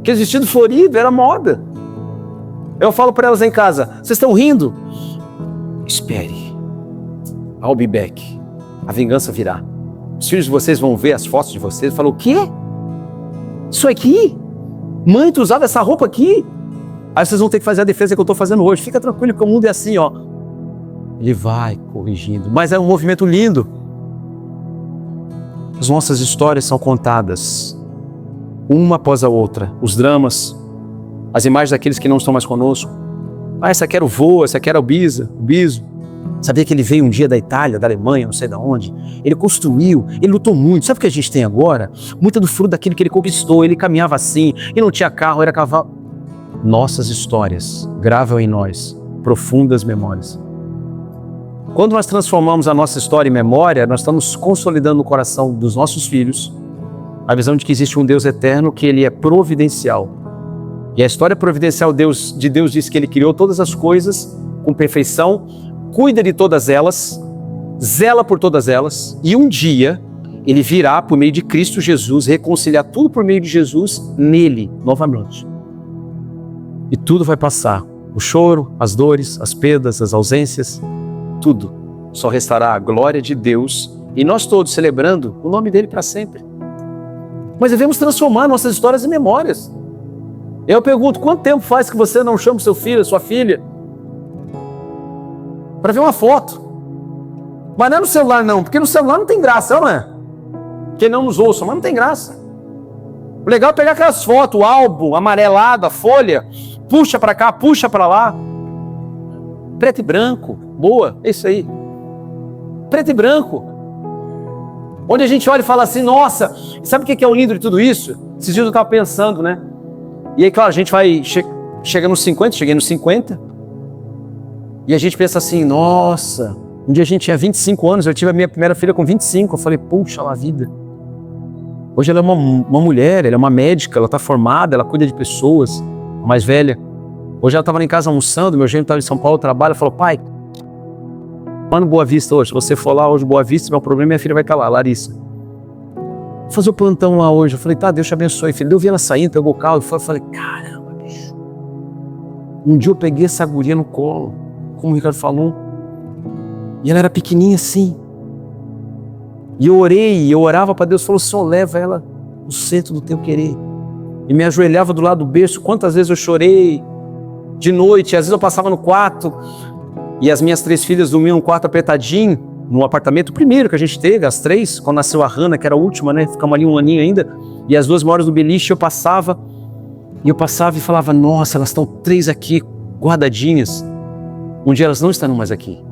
[SPEAKER 1] Aquele vestido florido, era moda. Eu falo para elas em casa, vocês estão rindo? Espere, I'll be back. A vingança virá. Os filhos de vocês vão ver as fotos de vocês e falam, o quê? Isso aqui? Mãe, tu usava essa roupa aqui? Aí vocês vão ter que fazer a defesa que eu estou fazendo hoje. Fica tranquilo que o mundo é assim, ó. Ele vai corrigindo, mas é um movimento lindo. As nossas histórias são contadas, uma após a outra. Os dramas, as imagens daqueles que não estão mais conosco. Ah, essa aqui era o vô, essa aqui era o biso. Sabia que ele veio um dia da Itália, da Alemanha, não sei de onde. Ele construiu, ele lutou muito. Sabe o que a gente tem agora? Muito do fruto daquilo que ele conquistou. Ele caminhava assim, e não tinha carro, era cavalo. Nossas histórias gravam em nós profundas memórias. Quando nós transformamos a nossa história em memória, nós estamos consolidando no coração dos nossos filhos a visão de que existe um Deus eterno, que ele é providencial. E a história providencial de Deus diz que ele criou todas as coisas com perfeição, cuida de todas elas, zela por todas elas, e um dia ele virá por meio de Cristo Jesus, reconciliar tudo por meio de Jesus nele, novamente. E tudo vai passar, o choro, as dores, as perdas, as ausências, tudo. Só restará a glória de Deus e nós todos celebrando o nome dele para sempre. Mas devemos transformar nossas histórias em memórias. Eu pergunto, quanto tempo faz que você não chama seu filho, sua filha, para ver uma foto? Mas não é no celular não, porque no celular não tem graça, não é? Quem não nos ouça, mas não tem graça. O legal é pegar aquelas fotos, o álbum amarelado, a folha, puxa para cá, puxa para lá. Preto e branco, boa, é isso aí. Preto e branco. Onde a gente olha e fala assim, nossa, sabe o que é o lindo de tudo isso? Esses dias eu estava pensando, né? E aí, claro, a gente vai, chega nos 50, cheguei nos 50, e a gente pensa assim, nossa, um dia a gente tinha 25 anos, eu tive a minha primeira filha com 25, eu falei, puxa lá a vida. Hoje ela é uma mulher, ela é uma médica, ela está formada, ela cuida de pessoas, a mais velha. Hoje ela estava lá em casa almoçando, meu genro estava em São Paulo, trabalha, falou, pai, lá no Boa Vista hoje, se você for lá hoje Boa Vista, meu problema, minha filha vai estar lá, Larissa. Vou fazer o plantão lá hoje. Eu falei, tá, Deus te abençoe, filho. Eu vi ela saindo, pegou o carro, eu falei, caramba, bicho. Um dia eu peguei essa guria no colo, como o Ricardo falou, e ela era pequenininha assim. E eu orei, eu orava para Deus, falou, Senhor, leva ela no centro do teu querer. E me ajoelhava do lado do berço, quantas vezes eu chorei de noite, às vezes eu passava no quarto, E as minhas 3 filhas dormiam num quarto apertadinho, no apartamento primeiro que a gente teve, as 3, quando nasceu a Hannah, que era a última, né? Ficamos ali um aninho ainda. E as 2 maiores do beliche, eu passava e falava, nossa, elas estão 3 aqui, guardadinhas. Um dia elas não estarão mais aqui.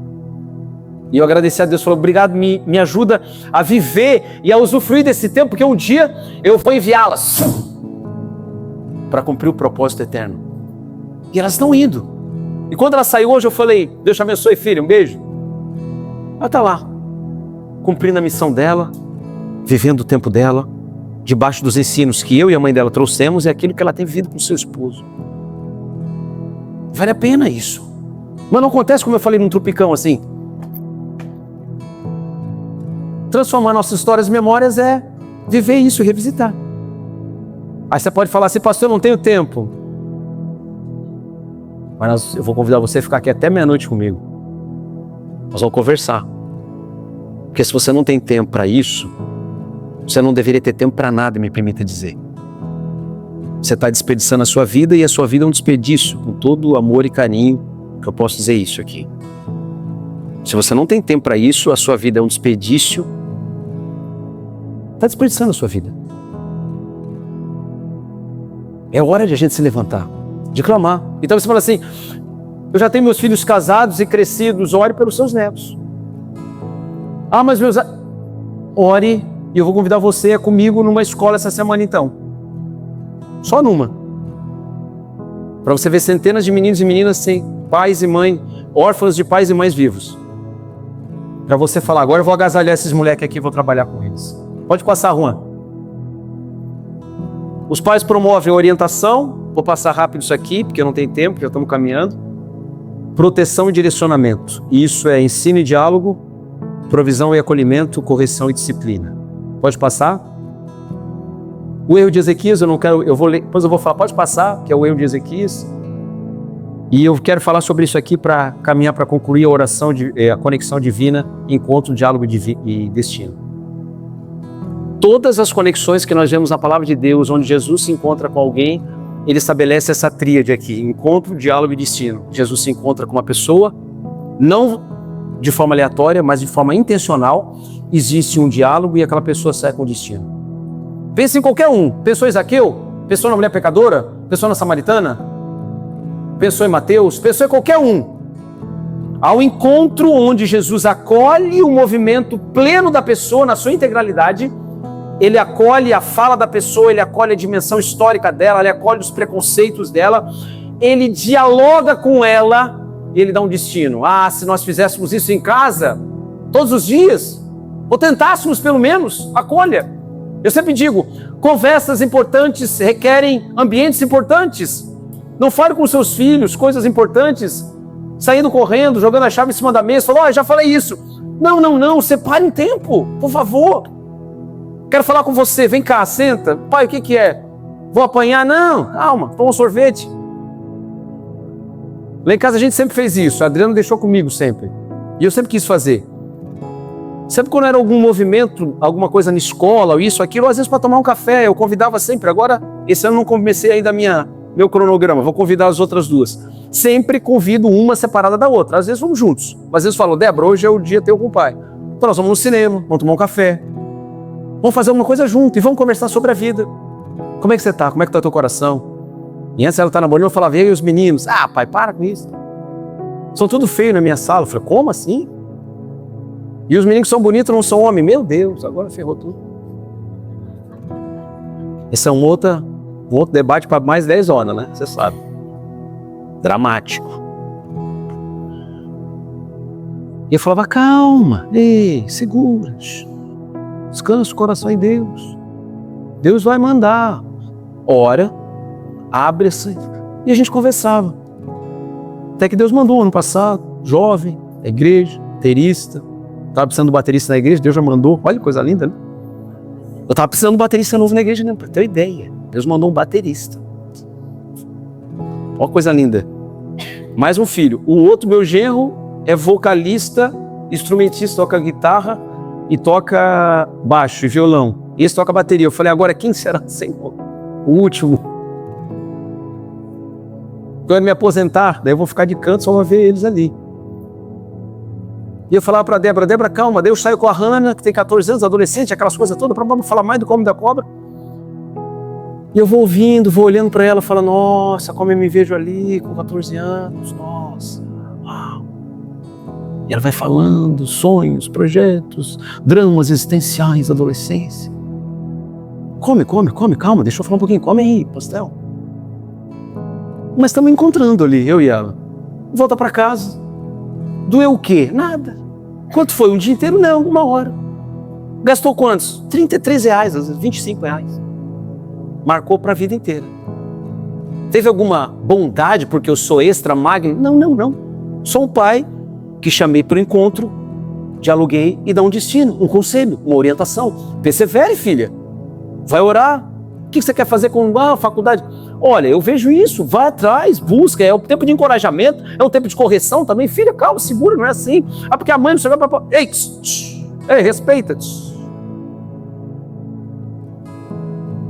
[SPEAKER 1] E eu agradeci a Deus, falei, obrigado, me ajuda a viver e a usufruir desse tempo, porque um dia eu vou enviá-las para cumprir o propósito eterno. E elas estão indo. E quando ela saiu hoje, eu falei, Deus te abençoe, filha, um beijo. Ela está lá, cumprindo a missão dela, vivendo o tempo dela, debaixo dos ensinos que eu e a mãe dela trouxemos, e aquilo que ela tem vivido com seu esposo. Vale a pena isso. Mas não acontece como eu falei num tropicão assim. Transformar nossas histórias em memórias é viver isso e revisitar. Aí você pode falar assim, pastor, eu não tenho tempo. Mas eu vou convidar você a ficar aqui até meia-noite comigo. Nós vamos conversar. Porque se você não tem tempo para isso, você não deveria ter tempo para nada, me permita dizer. Você está desperdiçando a sua vida e a sua vida é um desperdício, com todo o amor e carinho que eu posso dizer isso aqui. Se você não tem tempo para isso, a sua vida é um desperdício. Está desperdiçando a sua vida. É hora de a gente se levantar, de clamar. Então você fala assim, eu já tenho meus filhos casados e crescidos, ore pelos seus netos. Ah, mas ore, e eu vou convidar você comigo numa escola essa semana então. Só numa. Para você ver centenas de meninos e meninas sem pais e mãe, órfãos de pais e mães vivos. Para você falar, agora eu vou agasalhar esses moleques aqui e vou trabalhar com eles. Pode passar, Juan. Os pais promovem a orientação, vou passar rápido isso aqui, porque eu não tenho tempo, já estamos caminhando. Proteção e direcionamento. Isso é ensino e diálogo, provisão e acolhimento, correção e disciplina. Pode passar? O erro de Ezequias, eu vou ler, depois eu vou falar, pode passar, que é o erro de Ezequias. E eu quero falar sobre isso aqui para caminhar, para concluir a oração, a conexão divina, encontro, diálogo e destino. Todas as conexões que nós vemos na palavra de Deus, onde Jesus se encontra com alguém, ele estabelece essa tríade aqui, encontro, diálogo e destino. Jesus se encontra com uma pessoa, não de forma aleatória, mas de forma intencional, existe um diálogo e aquela pessoa sai com o destino. Pense em qualquer um, pensou em Zaqueu, pensou na mulher pecadora, pensou na samaritana, pensou em Mateus, pensou em qualquer um. Há um encontro onde Jesus acolhe o movimento pleno da pessoa na sua integralidade. Ele acolhe a fala da pessoa, ele acolhe a dimensão histórica dela, ele acolhe os preconceitos dela, ele dialoga com ela e ele dá um destino. Ah, se nós fizéssemos isso em casa, todos os dias, ou tentássemos pelo menos, acolha. Eu sempre digo, conversas importantes requerem ambientes importantes. Não fale com seus filhos coisas importantes, saindo correndo, jogando a chave em cima da mesa, falando, já falei isso. Não, separe um tempo, por favor. Quero falar com você, vem cá, senta. Pai, o que é? Vou apanhar? Não, calma, toma um sorvete. Lá em casa a gente sempre fez isso, a Adriana deixou comigo sempre. E eu sempre quis fazer. Sempre quando era algum movimento, alguma coisa na escola, ou isso, aquilo, às vezes para tomar um café, eu convidava sempre. Agora, esse ano não comecei ainda meu cronograma, vou convidar as outras 2. Sempre convido uma separada da outra. Às vezes vamos juntos, mas às vezes falo, Débora, hoje é o dia teu com o pai. Então nós vamos no cinema, vamos tomar um café. Vamos fazer alguma coisa junto e vamos conversar sobre a vida. Como é que você está? Como é que está o teu coração? E antes ela tá namorando, eu falava, e aí os meninos? Ah, pai, para com isso. São tudo feio na minha sala. Eu falei, como assim? E os meninos que são bonitos não são homens. Meu Deus, agora ferrou tudo. Esse é um outro debate para mais 10 horas, né? Você sabe. Dramático. E eu falava, calma, ei, segura. Descansa o coração em Deus. Deus vai mandar. Ora, abre-se. E a gente conversava. Até que Deus mandou ano passado, jovem, igreja, baterista. Estava precisando de baterista na igreja, Deus já mandou. Olha que coisa linda, né? Eu estava precisando de um baterista novo na igreja, né? Para ter ideia. Deus mandou um baterista. Olha que coisa linda. Mais um filho. O outro, meu genro, é vocalista, instrumentista, toca guitarra e toca baixo e violão. E esse toca bateria. Eu falei, agora quem será, Senhor? O último. Quando eu me aposentar, daí eu vou ficar de canto, só vou ver eles ali. E eu falava para Débora, calma. Daí eu saio com a Hannah, que tem 14 anos, adolescente, aquelas coisas todas, para falar mais do Homem da Cobra. E eu vou ouvindo, vou olhando para ela, falando, nossa, como eu me vejo ali, com 14 anos, nossa, uau. E ela vai falando, sonhos, projetos, dramas existenciais, adolescência. Come, calma, deixa eu falar um pouquinho, come aí, pastel. Mas estamos encontrando ali, eu e ela. Volta para casa. Doeu o quê? Nada. Quanto foi? Um dia inteiro? Não, 1 hora. Gastou quantos? R$33, às vezes R$25. Marcou para a vida inteira. Teve alguma bondade porque eu sou extra magno? Não. Sou um pai que chamei para o encontro, dialoguei e dá um destino, um conselho, uma orientação. Persevere, filha. Vai orar. O que você quer fazer com a faculdade? Olha, eu vejo isso, vai atrás, busca. É um tempo de encorajamento, é um tempo de correção também. Filha, calma, segura, não é assim. Ah, porque a mãe não chegou para... Ei, respeita.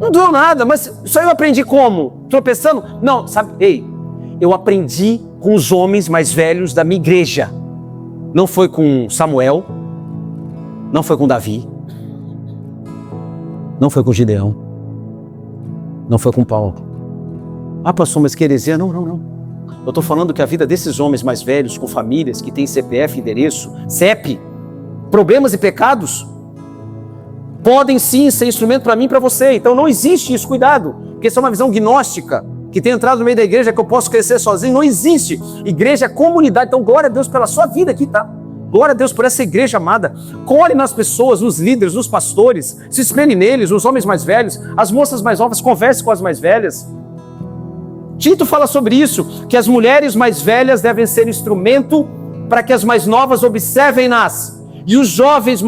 [SPEAKER 1] Não doeu nada, mas isso aí eu aprendi como? Tropeçando? Não, sabe? Ei, eu aprendi com os homens mais velhos da minha igreja. Não foi com Samuel, não foi com Davi, não foi com Gideão, não foi com Paulo. Ah, pastor, mas que heresia? Não. Eu estou falando que a vida desses homens mais velhos, com famílias, que têm CPF, endereço, CEP, problemas e pecados, podem sim ser instrumento para mim e para você. Então não existe isso, cuidado, porque isso é uma visão gnóstica, que tem entrado no meio da igreja, que eu posso crescer sozinho. Não existe. Igreja é comunidade. Então glória a Deus pela sua vida aqui, tá? Glória a Deus por essa igreja amada. Colhe nas pessoas, nos líderes, nos pastores, se espelhe neles, os homens mais velhos, as moças mais novas, converse com as mais velhas. Tito fala sobre isso, que as mulheres mais velhas devem ser instrumento para que as mais novas observem-nas. E os jovens,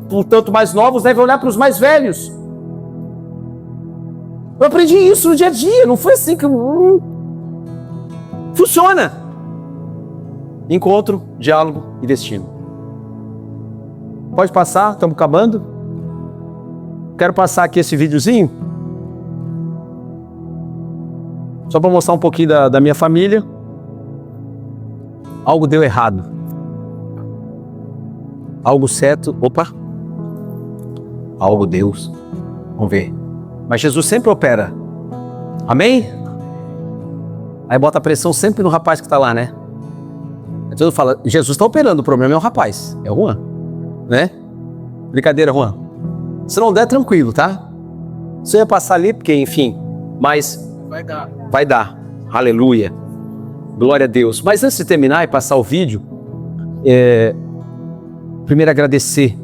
[SPEAKER 1] portanto, mais novos, devem olhar para os mais velhos. Eu aprendi isso no dia a dia, não foi assim que... Funciona. Encontro, diálogo e destino. Pode passar, estamos acabando. Quero passar aqui esse videozinho. Só para mostrar um pouquinho da minha família. Algo deu errado. Algo certo. Opa. Algo Deus. Vamos ver. Mas Jesus sempre opera. Amém? Aí bota a pressão sempre no rapaz que está lá, né? Aí todo mundo fala, Jesus está operando, o problema é o rapaz. É o Juan, né? Brincadeira, Juan. Se não der, tranquilo, tá? Você ia passar ali, porque, enfim, mas... Vai dar. Aleluia. Glória a Deus. Mas antes de terminar e passar o vídeo, primeiro agradecer.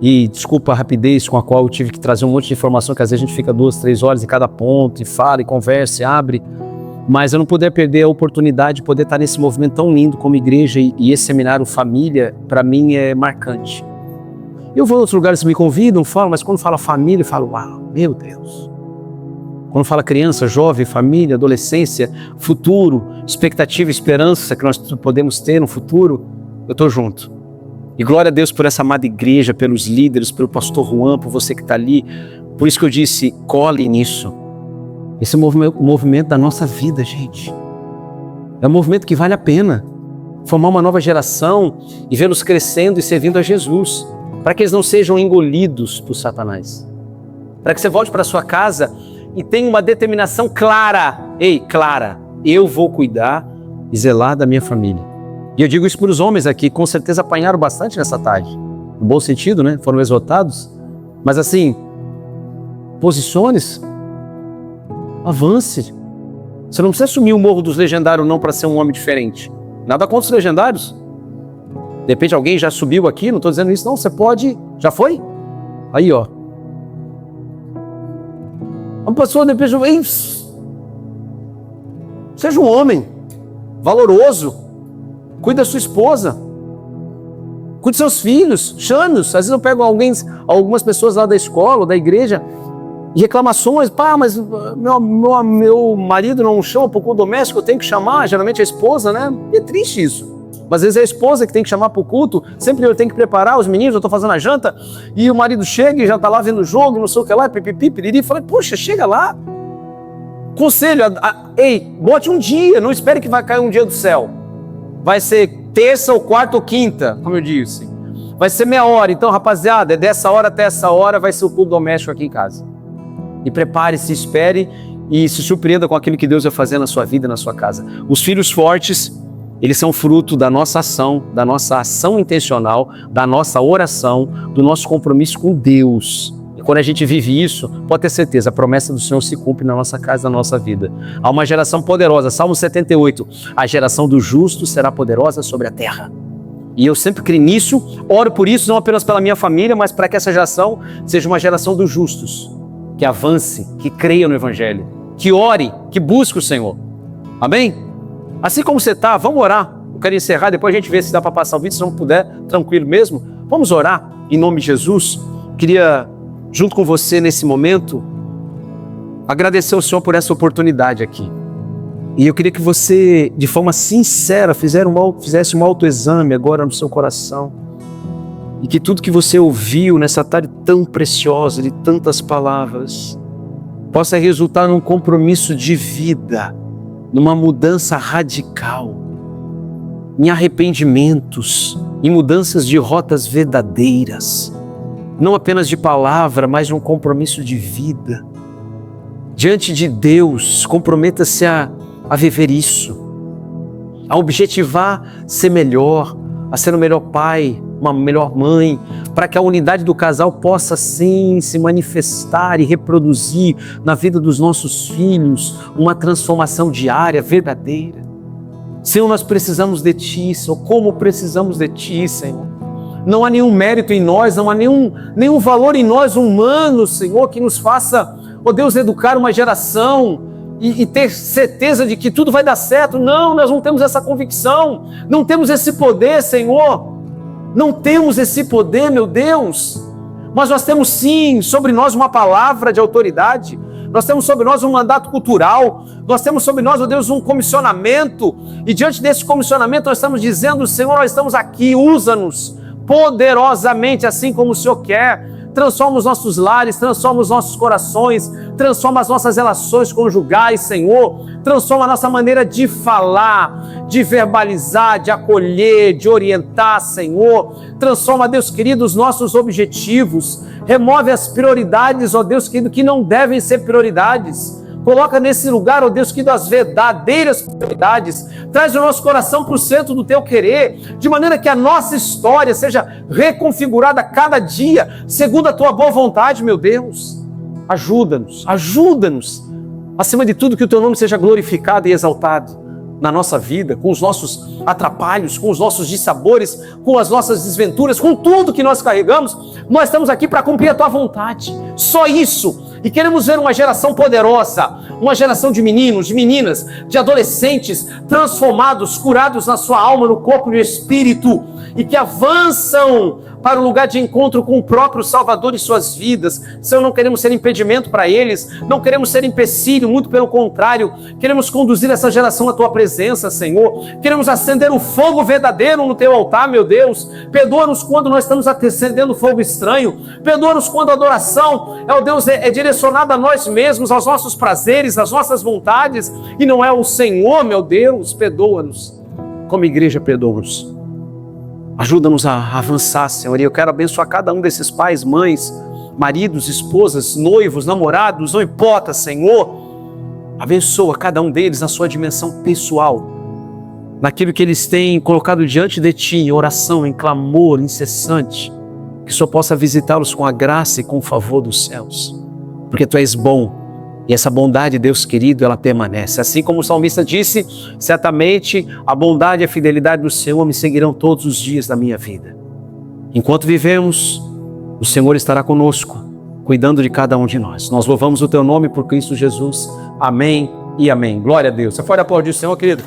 [SPEAKER 1] E desculpa a rapidez com a qual eu tive que trazer um monte de informação, que às vezes a gente fica 2, 3 horas em cada ponto, e fala, e conversa, e abre. Mas eu não poder perder a oportunidade de poder estar nesse movimento tão lindo como igreja, e esse seminário família, para mim, é marcante. Eu vou em outros lugares que me convidam, falo, mas quando fala família, eu falo, uau, meu Deus. Quando fala criança, jovem, família, adolescência, futuro, expectativa e esperança que nós podemos ter no futuro, eu estou junto. E glória a Deus por essa amada igreja, pelos líderes, pelo pastor Juan, por você que está ali. Por isso que eu disse, cole nisso. Esse é o movimento da nossa vida, gente. É um movimento que vale a pena. Formar uma nova geração e vê-los crescendo e servindo a Jesus. Para que eles não sejam engolidos por Satanás. Para que você volte para sua casa e tenha uma determinação clara. Ei, clara. Eu vou cuidar e zelar da minha família. E eu digo isso para os homens aqui, com certeza apanharam bastante nessa tarde. No bom sentido, né? Foram exortados. Mas assim, posicione-se. Avance. Você não precisa assumir o morro dos legendários não para ser um homem diferente. Nada contra os legendários. De repente alguém já subiu aqui, não estou dizendo isso, não. Você pode... Já foi? Aí, ó. Uma pessoa de repente... Seja um homem valoroso. Cuide da sua esposa. Cuide dos seus filhos. Chame-os. Às vezes eu pego algumas pessoas lá da escola ou da igreja e reclamações. Pá, mas meu marido não chama para o culto doméstico, eu tenho que chamar. Geralmente a esposa, né? E é triste isso. Mas às vezes é a esposa que tem que chamar para o culto. Sempre eu tenho que preparar os meninos, eu estou fazendo a janta. E o marido chega e já está lá vendo o jogo, não sei o que lá, pipipi, piriri. Falei, poxa, chega lá. Conselho, ei, bote um dia. Não espere que vai cair um dia do céu. Vai ser terça ou quarta ou quinta, como eu disse. Vai ser meia hora. Então, rapaziada, é dessa hora até essa hora vai ser o culto doméstico aqui em casa. E prepare-se, espere e se surpreenda com aquilo que Deus vai fazer na sua vida, na sua casa. Os filhos fortes, eles são fruto da nossa ação intencional, da nossa oração, do nosso compromisso com Deus. E quando a gente vive isso, pode ter certeza, a promessa do Senhor se cumpre na nossa casa, na nossa vida. Há uma geração poderosa, Salmo 78, a geração do justo será poderosa sobre a terra. E eu sempre creio nisso, oro por isso, não apenas pela minha família, mas para que essa geração seja uma geração dos justos, que avance, que creia no Evangelho, que ore, que busque o Senhor. Amém? Assim como você está, vamos orar. Eu quero encerrar, depois a gente vê se dá para passar o vídeo, se não puder, tranquilo mesmo. Vamos orar em nome de Jesus. Queria, junto com você nesse momento, agradecer ao Senhor por essa oportunidade aqui. E eu queria que você, de forma sincera, fizesse um autoexame agora no seu coração. E que tudo que você ouviu nessa tarde tão preciosa, de tantas palavras, possa resultar num compromisso de vida, numa mudança radical, em arrependimentos, em mudanças de rotas verdadeiras, não apenas de palavra, mas de um compromisso de vida. Diante de Deus, comprometa-se a viver isso, a objetivar ser melhor, a ser um melhor pai, uma melhor mãe, para que a unidade do casal possa sim se manifestar e reproduzir na vida dos nossos filhos uma transformação diária, verdadeira. Senhor, nós precisamos de Ti, Senhor, como precisamos de Ti, Senhor. Não há nenhum mérito em nós, não há nenhum valor em nós humanos, Senhor, que nos faça, ó Deus, educar uma geração e ter certeza de que tudo vai dar certo. Não, nós não temos essa convicção, não temos esse poder, Senhor. Não temos esse poder, meu Deus, mas nós temos sim sobre nós uma palavra de autoridade, nós temos sobre nós um mandato cultural, nós temos sobre nós, ó Deus, um comissionamento, e diante desse comissionamento nós estamos dizendo: Senhor, nós estamos aqui, usa-nos poderosamente assim como o Senhor quer. Transforma os nossos lares, transforma os nossos corações, transforma as nossas relações conjugais, Senhor. Transforma a nossa maneira de falar, de verbalizar, de acolher, de orientar, Senhor. Transforma, Deus querido, os nossos objetivos. Remove as prioridades, ó Deus querido, que não devem ser prioridades. Coloca nesse lugar, ó Deus querido, as verdadeiras prioridades. Traz o nosso coração para o centro do Teu querer, de maneira que a nossa história seja reconfigurada a cada dia, segundo a Tua boa vontade, meu Deus. Ajuda-nos, ajuda-nos. Acima de tudo, que o Teu nome seja glorificado e exaltado na nossa vida, com os nossos atrapalhos, com os nossos dissabores, com as nossas desventuras, com tudo que nós carregamos. Nós estamos aqui para cumprir a Tua vontade. Só isso. E queremos ver uma geração poderosa, uma geração de meninos, de meninas, de adolescentes transformados, curados na sua alma, no corpo e no espírito, e que avançam para o lugar de encontro com o próprio Salvador em suas vidas. Senhor, não queremos ser impedimento para eles, não queremos ser empecilho, muito pelo contrário, queremos conduzir essa geração à Tua presença, Senhor. Queremos acender o fogo verdadeiro no Teu altar, meu Deus. Perdoa-nos quando nós estamos acendendo fogo estranho, perdoa-nos quando a adoração, Deus, é direcionada a nós mesmos, aos nossos prazeres, às nossas vontades, e não é o Senhor, meu Deus. Perdoa-nos. Como igreja, perdoa-nos. Ajuda-nos a avançar, Senhor, e eu quero abençoar cada um desses pais, mães, maridos, esposas, noivos, namorados, não importa, Senhor. Abençoa cada um deles na sua dimensão pessoal, naquilo que eles têm colocado diante de Ti, em oração, em clamor incessante, que o Senhor possa visitá-los com a graça e com o favor dos céus, porque Tu és bom. E essa bondade, Deus querido, ela permanece. Assim como o salmista disse: certamente a bondade e a fidelidade do Senhor me seguirão todos os dias da minha vida. Enquanto vivemos, o Senhor estará conosco, cuidando de cada um de nós. Nós louvamos o Teu nome por Cristo Jesus. Amém e amém. Glória a Deus. Você pode aplaudir o Senhor, querido?